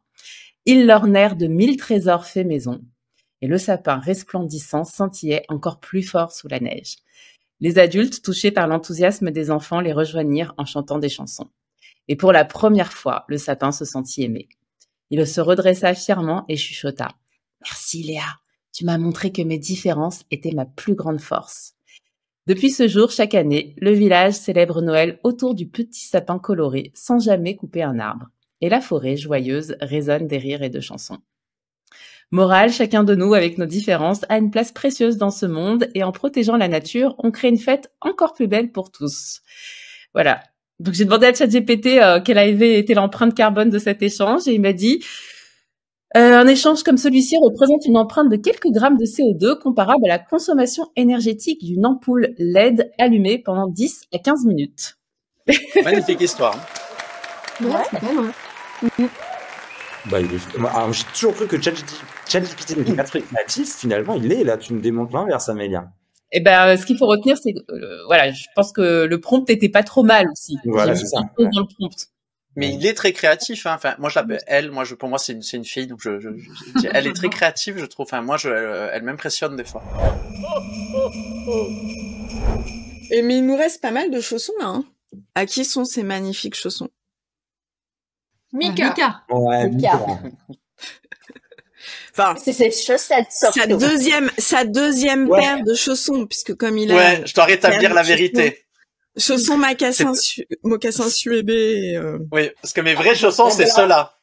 Ils l'ornèrent de 1000 trésors faits maison. Et le sapin resplendissant scintillait encore plus fort sous la neige. Les adultes, touchés par l'enthousiasme des enfants, les rejoignirent en chantant des chansons. Et pour la première fois, le sapin se sentit aimé. Il se redressa fièrement et chuchota. « Merci Léa, tu m'as montré que mes différences étaient ma plus grande force. » Depuis ce jour, chaque année, le village célèbre Noël autour du petit sapin coloré sans jamais couper un arbre. Et la forêt, joyeuse, résonne des rires et de chansons. Morale, chacun de nous, avec nos différences, a une place précieuse dans ce monde et en protégeant la nature, on crée une fête encore plus belle pour tous. Voilà. Donc, j'ai demandé à ChatGPT quelle avait été l'empreinte carbone de cet échange et il m'a dit un échange comme celui-ci représente une empreinte de quelques grammes de CO2 comparable à la consommation énergétique d'une ampoule LED allumée pendant 10 à 15 minutes. Magnifique histoire. Ouais, c'est bien, ouais. Bah, alors, j'ai toujours cru que ChatGPT n'était pas très créatif. Finalement, il est là. Tu me démontres l'inverse, Amélia. Eh ben, ce qu'il faut retenir, c'est voilà, je pense que le prompt était pas trop mal aussi. Voilà, J'ai c'est mis ça. des choses dans le prompt. Mais il est très créatif, hein. Enfin, moi je l'appelle elle. Pour moi c'est une fille, donc je dis, elle est très créative, je trouve. Enfin, moi elle m'impressionne des fois. Et mais il nous reste pas mal de chaussons là. Hein. À qui sont ces magnifiques chaussons? Mika. Ouais, Mika. Enfin, c'est ses chaussettes surtout. Sa deuxième paire de chaussons, puisque comme il a. Ouais, je dois rétablir la vérité. Chaussons mocassins suébés. Oui, parce que mes vrais chaussons, c'est ceux-là.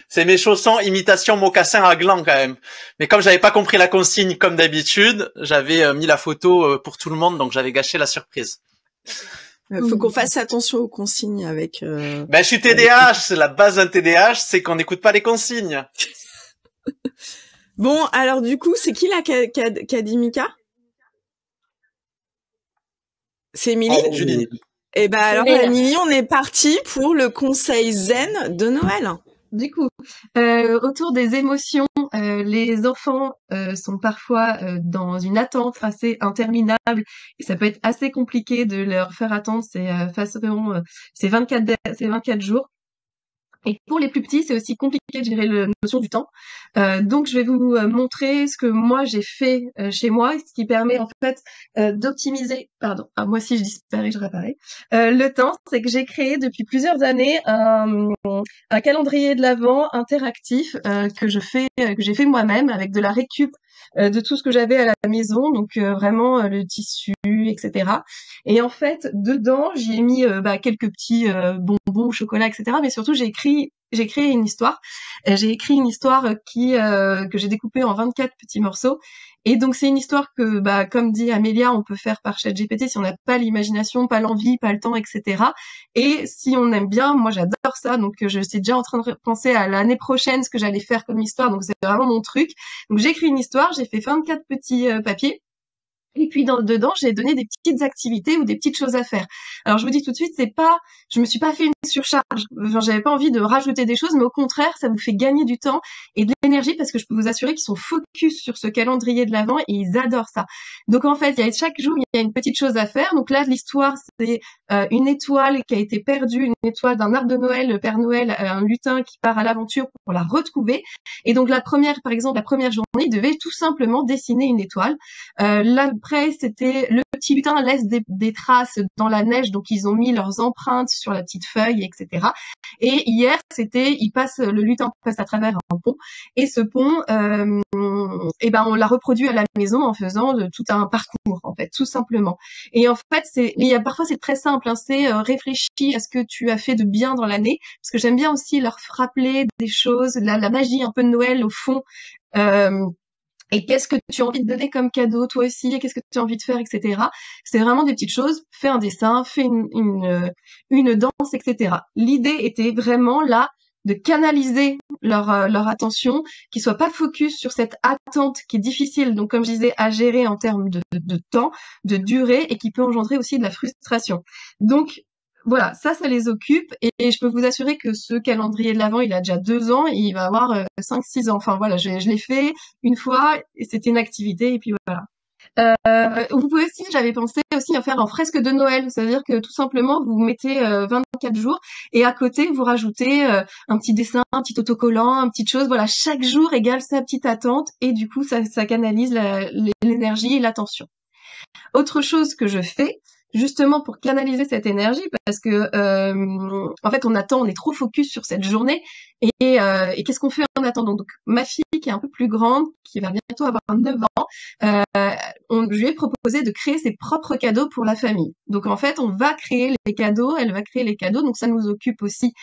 C'est mes chaussons imitation mocassin à gland quand même. Mais comme j'avais pas compris la consigne comme d'habitude, j'avais mis la photo pour tout le monde, donc j'avais gâché la surprise. Faut qu'on fasse attention aux consignes avec. Ben, je suis TDAH, c'est la base d'un TDAH, c'est qu'on n'écoute pas les consignes. Bon, alors du coup, c'est qui là qu'a dit Mika? C'est Émilie? Julie. Eh ben alors, Émilie, on est parti pour le conseil zen de Noël. Du coup, autour des émotions, les enfants sont parfois dans une attente assez interminable et ça peut être assez compliqué de leur faire attendre ces 24 jours. Et pour les plus petits, c'est aussi compliqué de gérer la notion du temps. Donc, je vais vous montrer ce que moi j'ai fait chez moi, ce qui permet en fait d'optimiser. Pardon, moi si je disparais, je réapparais. Le temps, c'est que j'ai créé depuis plusieurs années un calendrier de l'Avent interactif que j'ai fait moi-même avec de la récup de tout ce que j'avais à la maison, donc vraiment le tissu, etc. Et en fait, dedans, j'y ai mis quelques petits bonbons, chocolat, etc. Mais surtout, j'ai créé une histoire. J'ai écrit une histoire que j'ai découpée en 24 petits morceaux. Et donc, c'est une histoire que, comme dit Amélia, on peut faire par ChatGPT si on n'a pas l'imagination, pas l'envie, pas le temps, etc. Et si on aime bien, moi, j'adore ça. Donc, je suis déjà en train de penser à l'année prochaine ce que j'allais faire comme histoire. Donc, c'est vraiment mon truc. Donc, j'ai écrit une histoire, j'ai fait 24 petits papiers. Et puis dedans, j'ai donné des petites activités ou des petites choses à faire. Alors je vous dis tout de suite, je me suis pas fait une surcharge. Enfin, j'avais pas envie de rajouter des choses, mais au contraire, ça vous fait gagner du temps et de l'énergie parce que je peux vous assurer qu'ils sont focus sur ce calendrier de l'Avent et ils adorent ça. Donc en fait, chaque jour, il y a une petite chose à faire. Donc là, l'histoire, c'est une étoile qui a été perdue, une étoile d'un arbre de Noël, le Père Noël, un lutin qui part à l'aventure pour la retrouver. Et donc la première journée, il devait tout simplement dessiner une étoile. Là, après, c'était le petit lutin laisse des traces dans la neige, donc ils ont mis leurs empreintes sur la petite feuille, etc. Et hier, le lutin passe à travers un pont, et ce pont, on l'a reproduit à la maison en faisant tout un parcours, en fait, tout simplement. Et en fait, parfois c'est très simple, hein, c'est réfléchis à ce que tu as fait de bien dans l'année, parce que j'aime bien aussi leur rappeler des choses, la magie un peu de Noël au fond. Et qu'est-ce que tu as envie de donner comme cadeau, toi aussi, et qu'est-ce que tu as envie de faire, etc. C'est vraiment des petites choses. Fais un dessin, fais une danse, etc. L'idée était vraiment là de canaliser leur attention, qu'ils soient pas focus sur cette attente qui est difficile, donc comme je disais, à gérer en termes de temps, de durée, et qui peut engendrer aussi de la frustration. Donc, voilà, ça les occupe et je peux vous assurer que ce calendrier de l'Avent, il a déjà 2 ans et il va avoir 5-6 ans. Enfin voilà, je l'ai fait une fois et c'était une activité et puis voilà. Vous pouvez aussi, j'avais pensé aussi à faire un fresque de Noël, c'est-à-dire que tout simplement vous mettez 24 jours et à côté vous rajoutez un petit dessin, un petit autocollant, une petite chose. Voilà, chaque jour égale sa petite attente et du coup ça canalise l'énergie et l'attention. Autre chose que je fais, justement pour canaliser cette énergie, parce que en fait on est trop focus sur cette journée et qu'est-ce qu'on fait en attendant? Donc ma fille qui est un peu plus grande, qui va bientôt avoir 9 ans, je lui ai proposé de créer ses propres cadeaux pour la famille. Donc en fait on va créer les cadeaux, elle va créer les cadeaux, donc ça nous occupe aussi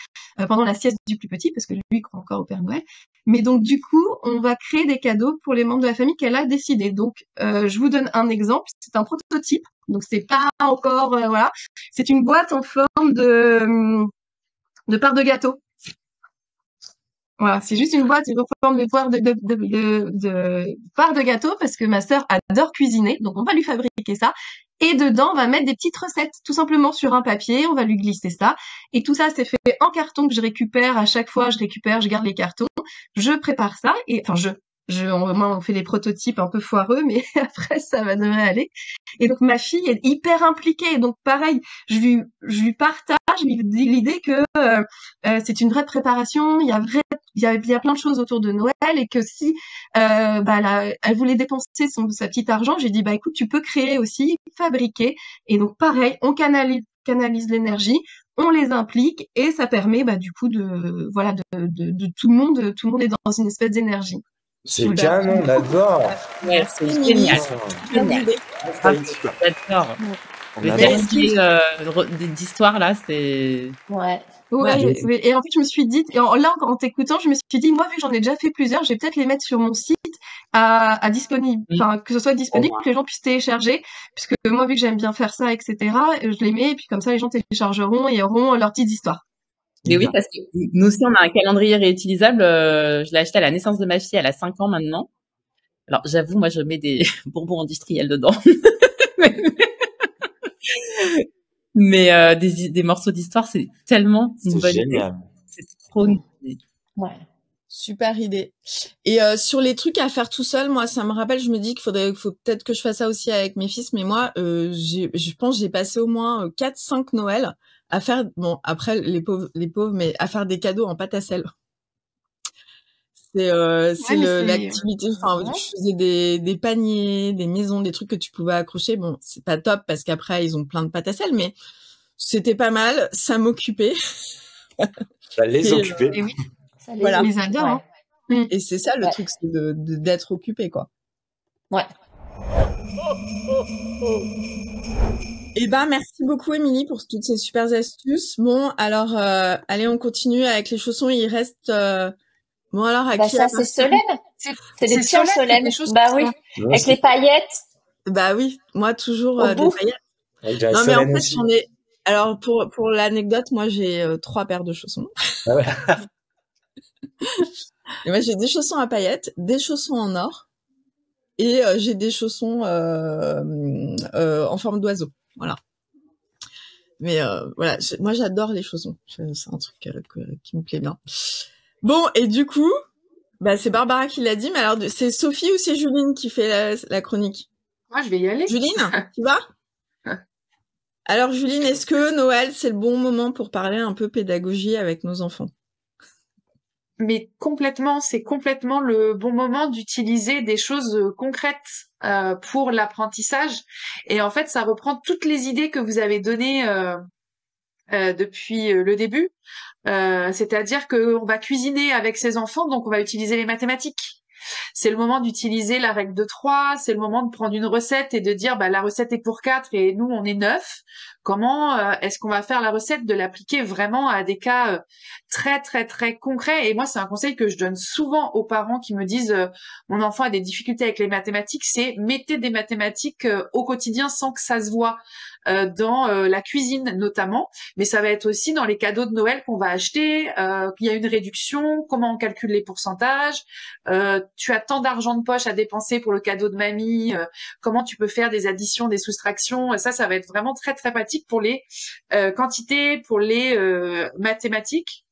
pendant la sieste du plus petit, parce que lui il croit encore au Père Noël. Mais donc du coup on va créer des cadeaux pour les membres de la famille qu'elle a décidé. Donc je vous donne un exemple, c'est un prototype. Donc c'est pas encore voilà, c'est une boîte en forme de part de gâteau. Voilà, c'est juste une boîte en forme de part de gâteau parce que ma sœur adore cuisiner, donc on va lui fabriquer ça. Et dedans, on va mettre des petites recettes, tout simplement sur un papier, on va lui glisser ça. Et tout ça, c'est fait en carton que je récupère à chaque fois, je garde les cartons, je prépare ça, et enfin moi, on fait les prototypes un peu foireux, mais après, ça devrait aller. Et donc, ma fille est hyper impliquée. Donc, pareil, je lui partage l'idée que c'est une vraie préparation. Il y a plein de choses autour de Noël et que si elle voulait dépenser sa petite argent, j'ai dit écoute, tu peux créer aussi, fabriquer. Et donc, pareil, on canalise l'énergie, on les implique et ça permet du coup de tout le monde est dans une espèce d'énergie. C'est canon, on adore. Ouais, c'est génial. J'adore. Le dernier d'histoire là, c'est. Ouais. Et en fait, je me suis dit, en t'écoutant, je me suis dit, moi, vu que j'en ai déjà fait plusieurs, je vais peut-être les mettre sur mon site à disponible, enfin, que ce soit disponible, que les gens puissent télécharger, puisque moi, vu que j'aime bien faire ça, etc., je les mets, et puis comme ça, les gens téléchargeront et auront leur petite histoire. Mais oui, parce que nous aussi, on a un calendrier réutilisable. Je l'ai acheté à la naissance de ma fille, elle a 5 ans maintenant. Alors, j'avoue, moi, je mets des bonbons industriels dedans. Mais des morceaux d'histoire, c'est tellement une bonne idée. C'est trop une idée. Ouais. Super idée. Et sur les trucs à faire tout seul, moi, ça me rappelle, je me dis faut peut-être que je fasse ça aussi avec mes fils, mais moi, je pense que j'ai passé au moins 4-5 Noëls à faire, bon, après, les pauvres, mais à faire des cadeaux en pâte à sel. C'est l'activité, enfin, je faisais des paniers, des maisons, des trucs que tu pouvais accrocher. Bon, c'est pas top parce qu'après, ils ont plein de pâte à sel, mais c'était pas mal. Ça m'occupait. Ça les occupait. Et oui. Ça Voilà. Les adore. Ouais. Et c'est ça le truc, c'est d'être occupé, quoi. Ouais. Eh ben, merci beaucoup, Émilie, pour toutes ces super astuces. Bon, alors, allez, on continue avec les chaussons. Il reste, bon, alors, à qui ça, c'est Solène. C'est des tiens Solène. Oui. Avec les paillettes. Bah oui. Moi, toujours, des paillettes. Non, mais en fait, j'en ai, alors, pour l'anecdote, moi, j'ai 3 paires de chaussons. Ah ouais. Et moi, j'ai des chaussons à paillettes, des chaussons en or, et j'ai des chaussons en forme d'oiseau. Voilà. Mais voilà, moi j'adore les chaussons. C'est un truc qui me plaît bien. Bon, et du coup, c'est Barbara qui l'a dit, mais alors c'est Sophie ou c'est Juline qui fait la chronique? Moi, je vais y aller. Juline, tu vas? Alors Juline, est-ce que Noël, c'est le bon moment pour parler un peu pédagogie avec nos enfants? Mais complètement, c'est complètement le bon moment d'utiliser des choses concrètes pour l'apprentissage. Et en fait, ça reprend toutes les idées que vous avez données depuis le début. C'est-à-dire qu'on va cuisiner avec ses enfants, donc on va utiliser les mathématiques. C'est le moment d'utiliser la règle de 3, c'est le moment de prendre une recette et de dire la recette est pour 4 et nous on est 9. Comment est-ce qu'on va faire la recette, de l'appliquer vraiment à des cas très très très concrets. Et moi c'est un conseil que je donne souvent aux parents qui me disent mon enfant a des difficultés avec les mathématiques, c'est mettez des mathématiques au quotidien sans que ça se voit. Dans la cuisine notamment, mais ça va être aussi dans les cadeaux de Noël qu'on va acheter. Il y a une réduction, comment on calcule les pourcentages, tu as tant d'argent de poche à dépenser pour le cadeau de mamie, comment tu peux faire des additions, des soustractions. Ça va être vraiment très très pratique pour les quantités, pour les mathématiques.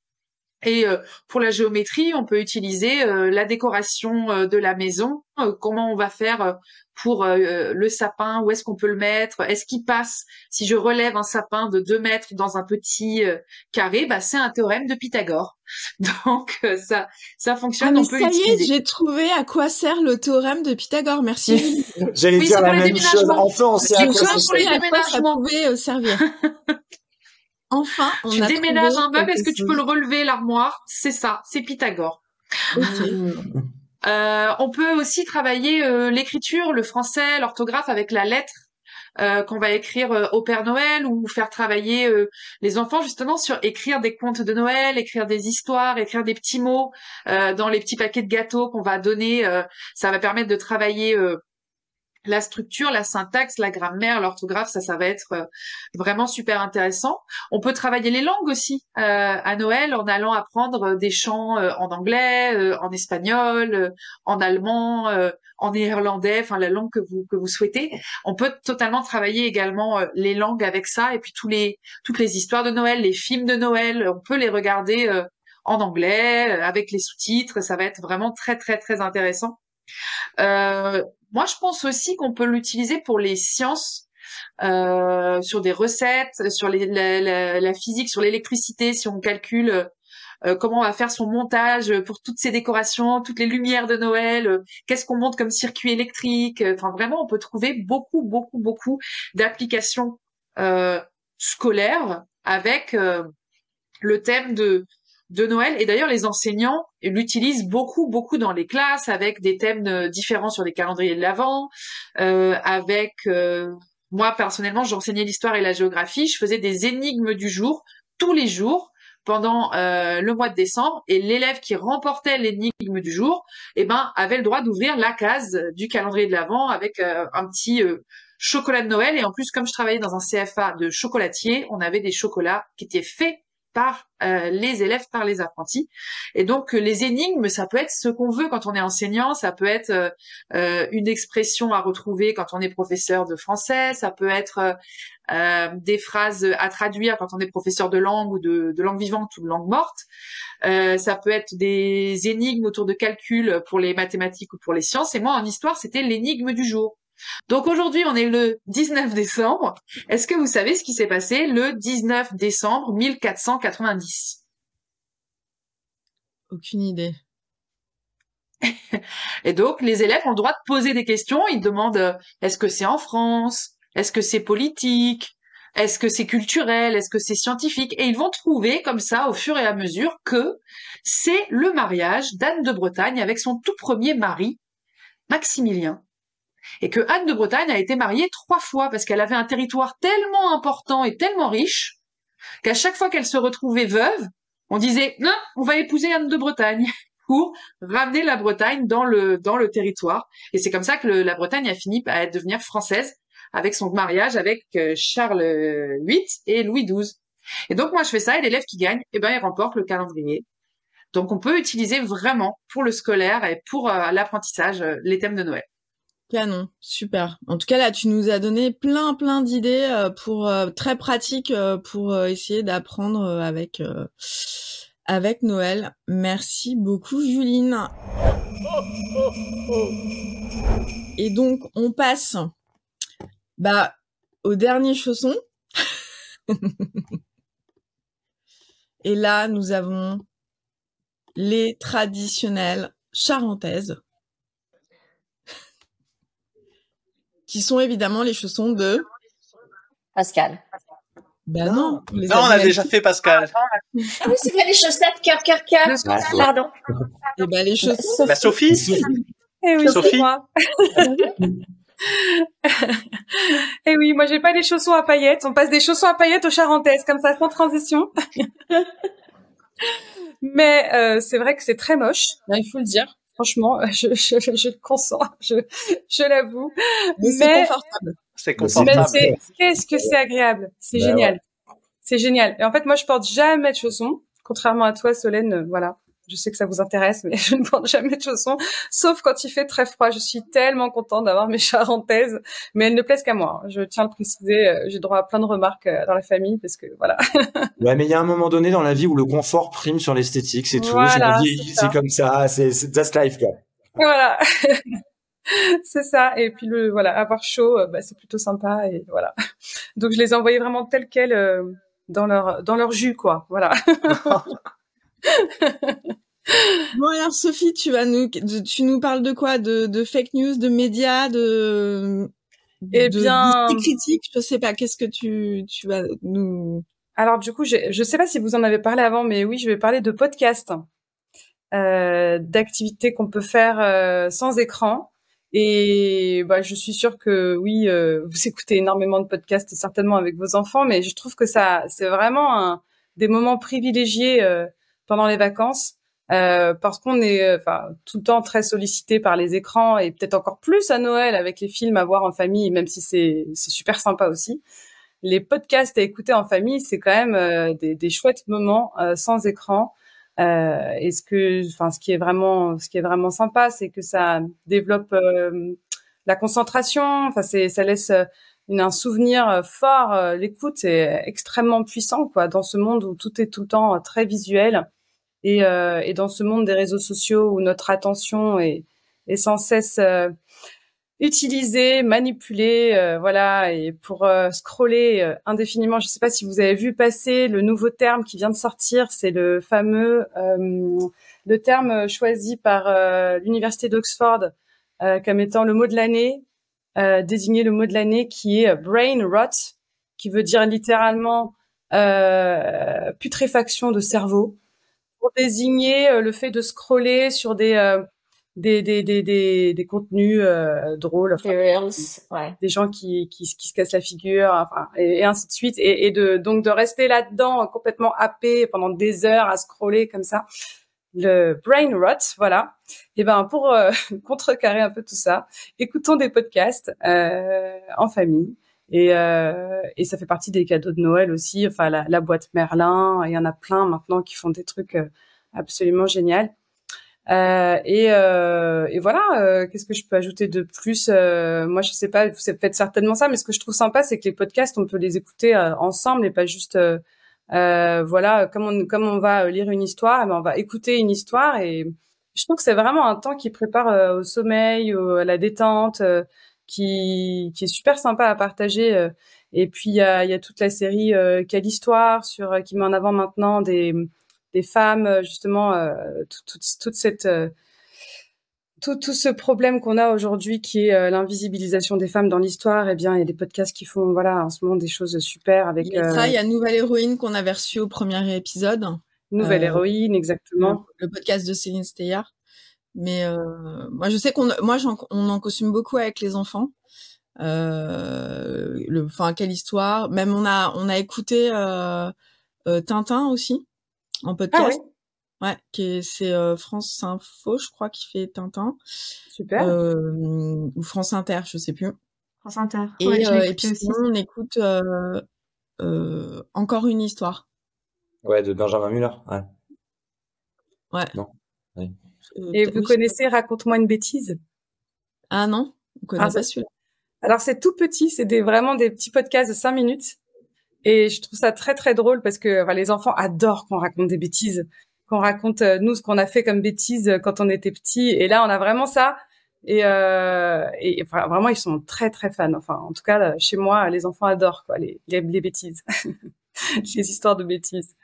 Et pour la géométrie, on peut utiliser la décoration de la maison. Comment on va faire pour le sapin? Où est-ce qu'on peut le mettre? Est-ce qu'il passe? Si je relève un sapin de 2 mètres dans un petit carré, c'est un théorème de Pythagore. Donc ça fonctionne. Mais on peut ça utiliser. y est, j'ai trouvé à quoi sert le théorème de Pythagore. Merci. J'allais dire la même chose. Enfin, on sait à quoi ça pour les sert. déménagements. Ça pouvait servir. Enfin, tu déménages un meuble, est-ce que tu peux le relever, l'armoire? C'est ça, c'est Pythagore. Okay. On peut aussi travailler l'écriture, le français, l'orthographe avec la lettre qu'on va écrire au Père Noël, ou faire travailler les enfants justement sur écrire des contes de Noël, écrire des histoires, écrire des petits mots dans les petits paquets de gâteaux qu'on va donner. Ça va permettre de travailler la structure, la syntaxe, la grammaire, l'orthographe, ça va être vraiment super intéressant. On peut travailler les langues aussi à Noël en allant apprendre des chants en anglais, en espagnol, en allemand, en néerlandais, enfin la langue que vous souhaitez. On peut totalement travailler également les langues avec ça, et puis toutes les histoires de Noël, les films de Noël, on peut les regarder en anglais avec les sous-titres. Ça va être vraiment très très très intéressant. Moi, je pense aussi qu'on peut l'utiliser pour les sciences, sur des recettes, sur la physique, sur l'électricité, si on calcule comment on va faire son montage pour toutes ces décorations, toutes les lumières de Noël, qu'est-ce qu'on monte comme circuit électrique. Enfin, vraiment, on peut trouver beaucoup, beaucoup, beaucoup d'applications scolaires avec le thème de Noël. Et d'ailleurs, les enseignants l'utilisent beaucoup, beaucoup dans les classes avec des thèmes différents sur les calendriers de l'Avent, avec moi, personnellement, j'enseignais l'histoire et la géographie. Je faisais des énigmes du jour, tous les jours, pendant le mois de décembre. Et l'élève qui remportait l'énigme du jour, avait le droit d'ouvrir la case du calendrier de l'Avent avec un petit chocolat de Noël. Et en plus, comme je travaillais dans un CFA de chocolatier, on avait des chocolats qui étaient faits par les élèves, par les apprentis. Et donc, les énigmes, ça peut être ce qu'on veut quand on est enseignant, ça peut être une expression à retrouver quand on est professeur de français, ça peut être des phrases à traduire quand on est professeur de langue ou de langue vivante ou de langue morte. Ça peut être des énigmes autour de calcul pour les mathématiques ou pour les sciences. Et moi, en histoire, c'était l'énigme du jour. Donc aujourd'hui, on est le 19 décembre. Est-ce que vous savez ce qui s'est passé le 19 décembre 1490? Aucune idée. Et donc, les élèves ont le droit de poser des questions. Ils demandent, est-ce que c'est en France? Est-ce que c'est politique? Est-ce que c'est culturel? Est-ce que c'est scientifique? Et ils vont trouver, comme ça, au fur et à mesure, que c'est le mariage d'Anne de Bretagne avec son tout premier mari, Maximilien. Et que Anne de Bretagne a été mariée 3 fois parce qu'elle avait un territoire tellement important et tellement riche qu'à chaque fois qu'elle se retrouvait veuve, on disait non, on va épouser Anne de Bretagne pour ramener la Bretagne dans le territoire. Et c'est comme ça que la Bretagne a fini par devenir française avec son mariage avec Charles VIII et Louis XII. Et donc moi je fais ça et l'élève qui gagne, il remporte le calendrier. Donc on peut utiliser vraiment pour le scolaire et pour l'apprentissage les thèmes de Noël. Canon, super. En tout cas, là, tu nous as donné plein d'idées pour très pratiques pour essayer d'apprendre avec Noël. Merci beaucoup, Juline. Et donc, on passe au dernier chausson. Et là, nous avons les traditionnelles charentaises, qui sont évidemment les chaussons de Pascal. Non, on a déjà fait Pascal. Ah oui, c'est bien les chaussettes, cœur. Pardon. Et les chaussons. Sophie. Eh oui, Sophie. c'est moi. Eh oui, moi j'ai pas les chaussons à paillettes. On passe des chaussons à paillettes aux charentaises, comme ça, sans transition. Mais c'est vrai que c'est très moche, il faut le dire. Franchement, je le consens, je l'avoue. Mais c'est confortable. C'est confortable. Mais qu'est-ce que c'est agréable. C'est génial. Ouais. C'est génial. Et en fait, moi, je porte jamais de chaussons. Contrairement à toi, Solène, voilà. Je sais que ça vous intéresse, mais je ne porte jamais de chaussons, sauf quand il fait très froid. Je suis tellement contente d'avoir mes charentaises, mais elles ne plaisent qu'à moi. Je tiens à le préciser. J'ai droit à plein de remarques dans la famille, parce que voilà. Ouais, mais il y a un moment donné dans la vie où le confort prime sur l'esthétique, c'est tout. Voilà, c'est comme ça. C'est that's life, quoi. Voilà. C'est ça. Et puis avoir chaud, c'est plutôt sympa, et voilà. Donc je les ai envoyés vraiment tels quels dans leur jus, quoi. Voilà. Bon, alors Sophie, tu nous parles de quoi? De fake news, de médias, de critiques, je sais pas. Qu'est-ce que tu vas nous... Alors du coup, je sais pas si vous en avez parlé avant, mais oui, je vais parler de podcasts, d'activités qu'on peut faire sans écran. Et je suis sûre que oui, vous écoutez énormément de podcasts certainement avec vos enfants, mais je trouve que c'est vraiment des moments privilégiés pendant les vacances, parce qu'on est tout le temps très sollicité par les écrans, et peut-être encore plus à Noël avec les films à voir en famille, même si c'est super sympa aussi. Les podcasts à écouter en famille, c'est quand même des chouettes moments sans écran. Et ce qui est vraiment sympa, c'est que ça développe la concentration. Ça laisse un souvenir fort. L'écoute est extrêmement puissant, quoi, dans ce monde où tout est tout le temps très visuel, et dans ce monde des réseaux sociaux où notre attention est est sans cesse utilisé, manipulé, voilà, et pour scroller indéfiniment. Je ne sais pas si vous avez vu passer le nouveau terme qui vient de sortir, c'est le fameux le terme choisi par l'université d'Oxford comme étant le mot de l'année, désigner le mot de l'année qui est brain rot, qui veut dire littéralement putréfaction de cerveau, pour désigner le fait de scroller sur des contenus drôles, enfin, des gens qui se cassent la figure, enfin, et ainsi de suite, et donc de rester là-dedans complètement happé pendant des heures à scroller comme ça, le brain rot, voilà. Et ben pour contrecarrer un peu tout ça, écoutons des podcasts en famille, et ça fait partie des cadeaux de Noël aussi. Enfin la boîte Merlin, il y en a plein maintenant qui font des trucs absolument géniaux. Et voilà, qu'est-ce que je peux ajouter de plus? Moi, je sais pas, vous faites certainement ça, mais ce que je trouve sympa, c'est que les podcasts, on peut les écouter ensemble et pas juste, voilà, comme on va lire une histoire, ben on va écouter une histoire, et je trouve que c'est vraiment un temps qui prépare au sommeil, à la détente, qui est super sympa à partager. Et puis il y a toute la série Quelle histoire qui met en avant maintenant des femmes, justement, toute cette tout ce problème qu'on a aujourd'hui qui est l'invisibilisation des femmes dans l'histoire. Eh bien, il y a des podcasts qui font, voilà, en ce moment des choses super avec. Il y a Nouvelle Héroïne qu'on avait reçue au premier épisode. Nouvelle Héroïne, exactement. Le podcast de Céline Steyer. Mais moi, je sais on en consomme beaucoup avec les enfants. Quelle histoire. Même on a écouté Tintin aussi en podcast. Ah oui. Ouais, c'est France Info, je crois, qui fait Tintin. Super. Ou France Inter, je sais plus. France Inter. Et puis sinon, on écoute Encore une histoire. Ouais, de Benjamin Muller. Ouais. Ouais. Non. Oui. Et vous connaissez Raconte-moi une bêtise? Ah non, on connaît pas celui-là. Alors c'est tout petit, c'est vraiment des petits podcasts de 5 minutes. Et je trouve ça très très drôle parce que les enfants adorent qu'on raconte des bêtises, qu'on raconte nous ce qu'on a fait comme bêtises quand on était petits. Et là on a vraiment ça. Et vraiment ils sont très très fans. Enfin en tout cas chez moi les enfants adorent les bêtises, les histoires de bêtises.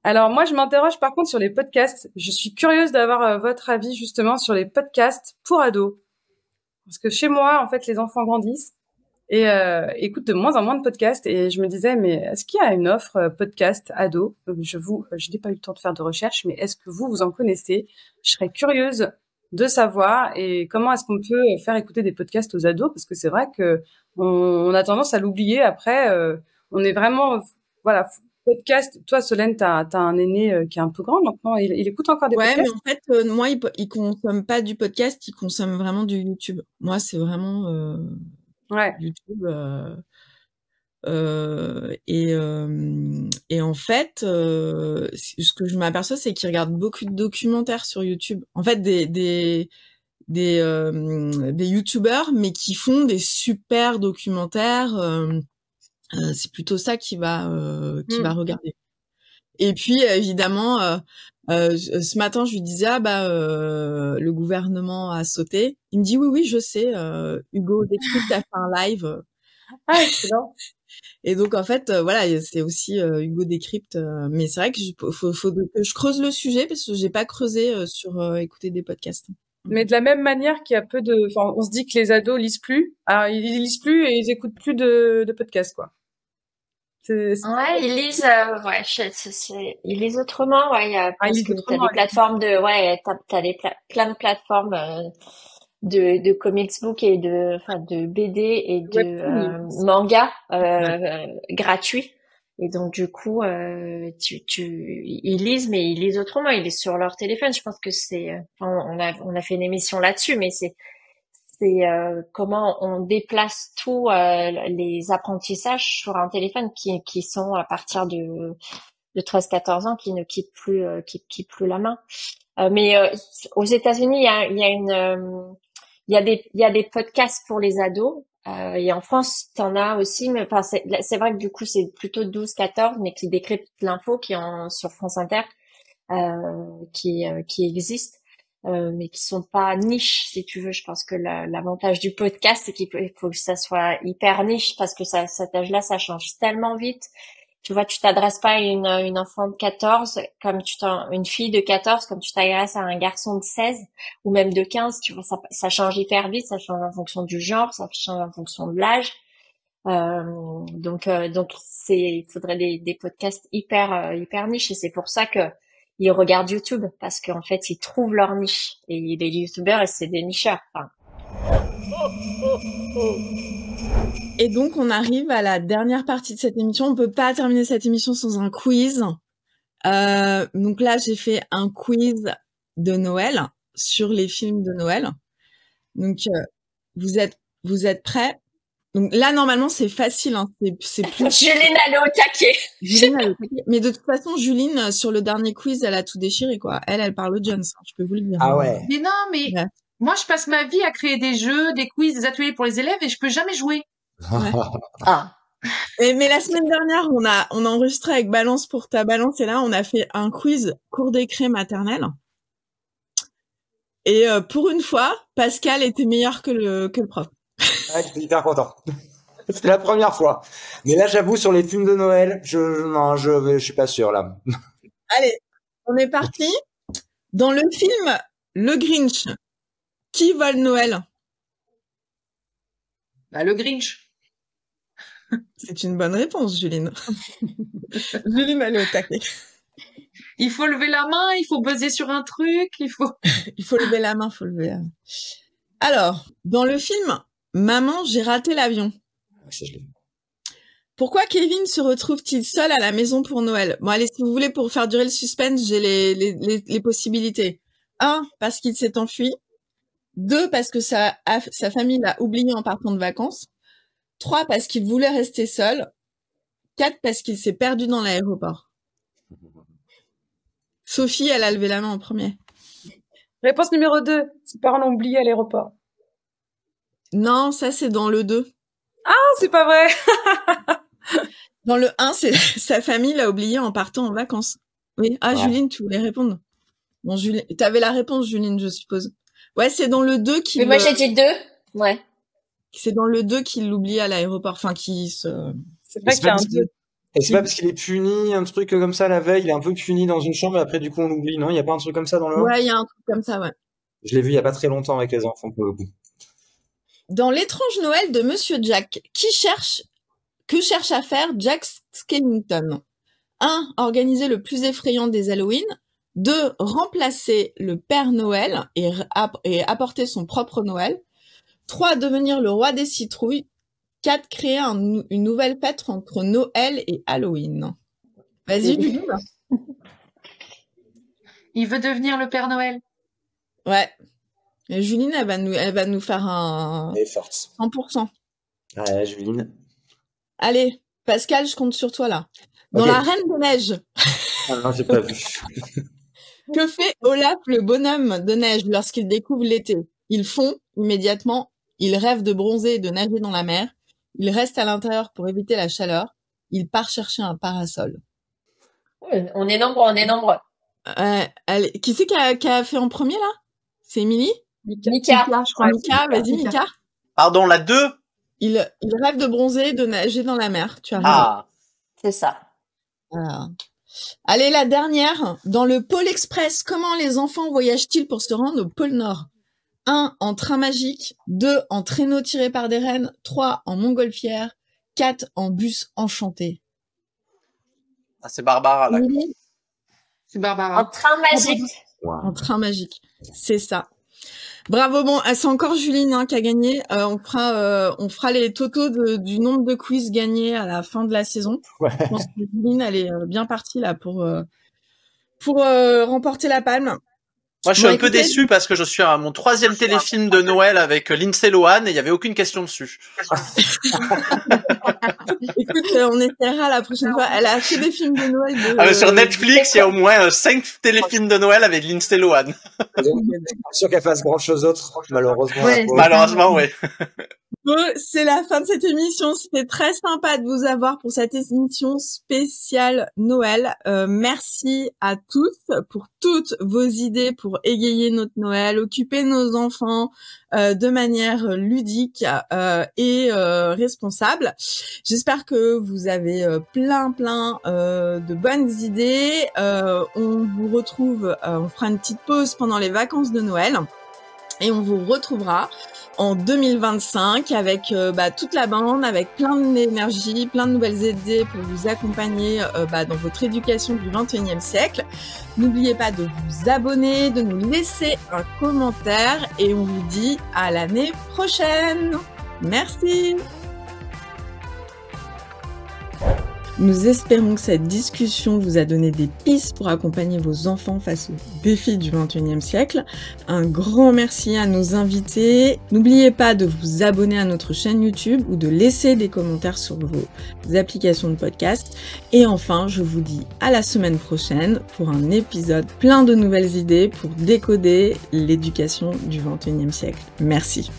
Alors moi je m'interroge par contre sur les podcasts. Je suis curieuse d'avoir votre avis justement sur les podcasts pour ados. Parce que chez moi en fait les enfants grandissent et écoute de moins en moins de podcasts, et je me disais mais est-ce qu'il y a une offre podcast ado? Je n'ai pas eu le temps de faire de recherche, mais est-ce que vous en connaissez? Je serais curieuse de savoir, et comment est-ce qu'on peut faire écouter des podcasts aux ados, parce que c'est vrai que on a tendance à l'oublier après. On est vraiment podcast. Toi Solène, t'as un aîné qui est un peu grand maintenant, il écoute encore des podcasts? Ouais, mais en fait moi il consomme pas du podcast, il consomme vraiment du YouTube. Moi c'est vraiment YouTube. Et en fait, ce que je m'aperçois, c'est qu'ils regardent beaucoup de documentaires sur YouTube. En fait, des YouTubeurs, mais qui font des super documentaires. C'est plutôt ça qui va regarder. Et puis évidemment, ce matin, je lui disais le gouvernement a sauté. Il me dit oui, je sais. Hugo Décrypte a fait un live. Ah, excellent. Et donc en fait, c'est aussi Hugo Décrypte. Mais c'est vrai que faut que je creuse le sujet, parce que j'ai pas creusé sur écouter des podcasts. Mais de la même manière qu'il y a on se dit que les ados lisent plus. Alors ils lisent plus et ils écoutent plus de podcasts, quoi. Ouais, ils lisent, ils lisent autrement, ouais, parce que t'as des plateformes t'as plein de plateformes, de comics book et de BD et de manga, gratuits. Et donc, du coup, ils lisent, mais ils lisent autrement, ils lisent sur leur téléphone. Je pense que on a fait une émission là-dessus, mais c'est comment on déplace tous les apprentissages sur un téléphone qui sont à partir de 13-14 ans, qui ne quittent plus la main. Mais aux États-Unis, il y a des podcasts pour les ados. Et en France, t'en as aussi, mais enfin c'est vrai que du coup c'est plutôt 12-14, mais qui décryptent l'info, qui sur France Inter, qui existe. mais qui sont pas niches, si tu veux. Je pense que l'avantage du podcast, c'est qu'il faut que ça soit hyper niche, parce que cet âge-là, ça change tellement vite. Tu vois, tu t'adresses pas à une enfant de 14 comme une fille de 14 comme tu t'adresses à un garçon de 16 ou même de 15. Tu vois, ça change hyper vite, ça change en fonction du genre, ça change en fonction de l'âge. Donc il faudrait des podcasts hyper niches, et c'est pour ça que ils regardent YouTube, parce qu'en fait ils trouvent leur niche, et les YouTubeurs, c'est des nicheurs. Enfin. Et donc on arrive à la dernière partie de cette émission. On peut pas terminer cette émission sans un quiz. Donc là j'ai fait un quiz de Noël sur les films de Noël. Donc vous êtes prêts? Donc là, normalement, c'est facile, hein. C'est plus... Juline, elle est au taquet. Juline, elle est au taquet. Mais de toute façon, Juline, sur le dernier quiz, elle a tout déchiré, quoi. Elle parle Jones, hein, je peux vous le dire. Ah ouais. Mais non, mais ouais. Moi, je passe ma vie à créer des jeux, des quiz, des ateliers pour les élèves, et je peux jamais jouer. Ouais. Ah. Mais la semaine dernière, on a enregistré avec Balance pour ta Balance, et là, on a fait un quiz cours d'écré maternelle. Et pour une fois, Pascal était meilleur que le prof. Ouais, je suis hyper content. C'était la première fois. Mais là, j'avoue, sur les films de Noël, je suis pas sûr, là. Allez, on est parti. Dans le film Le Grinch, qui vole Noël? Bah, le Grinch. C'est une bonne réponse, Juline. Juline, elle est au taquet. Il faut lever la main, il faut buzzer sur un truc, il faut lever la main, Alors, dans le film Maman, j'ai raté l'avion. Pourquoi Kevin se retrouve-t-il seul à la maison pour Noël? Bon, allez, si vous voulez, pour faire durer le suspense, j'ai les possibilités. 1, parce qu'il s'est enfui. 2, parce que sa famille l'a oublié en partant de vacances. 3, parce qu'il voulait rester seul. 4, parce qu'il s'est perdu dans l'aéroport. Sophie, elle a levé la main en premier. Réponse numéro 2. Ses parents l'ont oublié à l'aéroport. Non, ça, c'est dans le 2. Ah, c'est pas vrai. Dans le 1, c'est sa famille l'a oublié en partant en vacances. Oui. Ah, ouais. Juline, tu voulais répondre. Bon, Juline, t'avais la réponse, Juline, je suppose. Ouais, c'est dans le 2 qu'il... Mais moi, j'ai dit 2. Ouais. C'est dans le 2 qu'il l'oublie à l'aéroport. Enfin, qui se... C'est vrai qu'il y a un 2. Et c'est pas parce qu'il est puni, un truc comme ça, la veille, il est un peu puni dans une chambre, et après, du coup, on l'oublie, non? Il y a pas un truc comme ça dans le... Ouais, il y a un truc comme ça, ouais. Je l'ai vu il y a pas très longtemps avec les enfants, pour le coup. Dans l'étrange Noël de Monsieur Jack, que cherche à faire Jack Skellington? 1, organiser le plus effrayant des Halloween. 2, remplacer le Père Noël et apporter son propre Noël. 3, devenir le roi des citrouilles. 4, créer une nouvelle fête entre Noël et Halloween. Vas-y, Julie. Il veut devenir le Père Noël. Ouais. Et Juline, elle va nous faire un... Elle est forte. 100%. Ouais, Juline. Allez, Pascal, je compte sur toi, là. Dans La Reine de Neige. Ah non, j'ai pas vu. Que fait Olaf, le bonhomme de neige, lorsqu'il découvre l'été? Il fond immédiatement, il rêve de bronzer et de nager dans la mer, il reste à l'intérieur pour éviter la chaleur, il part chercher un parasol. On est nombreux. Allez, qui c'est qui a fait en premier, là? C'est Émilie? Mika, je crois. Mika, vas-y, Mika. Pardon, la 2? Il rêve de bronzer et de nager dans la mer, tu as raison. Ah, c'est ça. Voilà. Allez, la dernière. Dans le Pôle Express, comment les enfants voyagent-ils pour se rendre au pôle Nord? 1, en train magique. 2, en traîneau tiré par des rennes. 3, en montgolfière. 4, en bus enchanté. Ah, c'est Barbara, là. C'est Barbara. En train magique. En train magique. C'est ça. Bravo, bon, c'est encore Juline qui a gagné. On fera les totaux du nombre de quiz gagnés à la fin de la saison. Ouais. Je pense que Juline, elle est bien partie là pour remporter la palme. Moi, je suis un peu déçu parce que je suis à mon 3e téléfilm de Noël avec Lindsay Lohan et il n'y avait aucune question dessus. Écoute, on essaiera la prochaine fois. Elle a fait des films de Noël. Sur Netflix, il y a au moins 5 téléfilms de Noël avec Lindsay Lohan. Sûr qu'elle fasse grand chose d'autre, malheureusement. Ouais. Malheureusement, oui. Bon, c'est la fin de cette émission. C'était très sympa de vous avoir pour cette émission spéciale Noël. Merci à tous pour toutes vos idées pour égayer notre Noël, occuper nos enfants de manière ludique et responsable. J'espère que vous avez plein de bonnes idées. On vous retrouve, on fera une petite pause pendant les vacances de Noël et on vous retrouvera en 2025 avec toute la bande, avec plein d'énergie, plein de nouvelles idées pour vous accompagner dans votre éducation du 21e siècle. N'oubliez pas de vous abonner, de nous laisser un commentaire et on vous dit à l'année prochaine. Merci. Nous espérons que cette discussion vous a donné des pistes pour accompagner vos enfants face aux défis du 21e siècle. Un grand merci à nos invités. N'oubliez pas de vous abonner à notre chaîne YouTube ou de laisser des commentaires sur vos applications de podcast. Et enfin, je vous dis à la semaine prochaine pour un épisode plein de nouvelles idées pour décoder l'éducation du 21e siècle. Merci.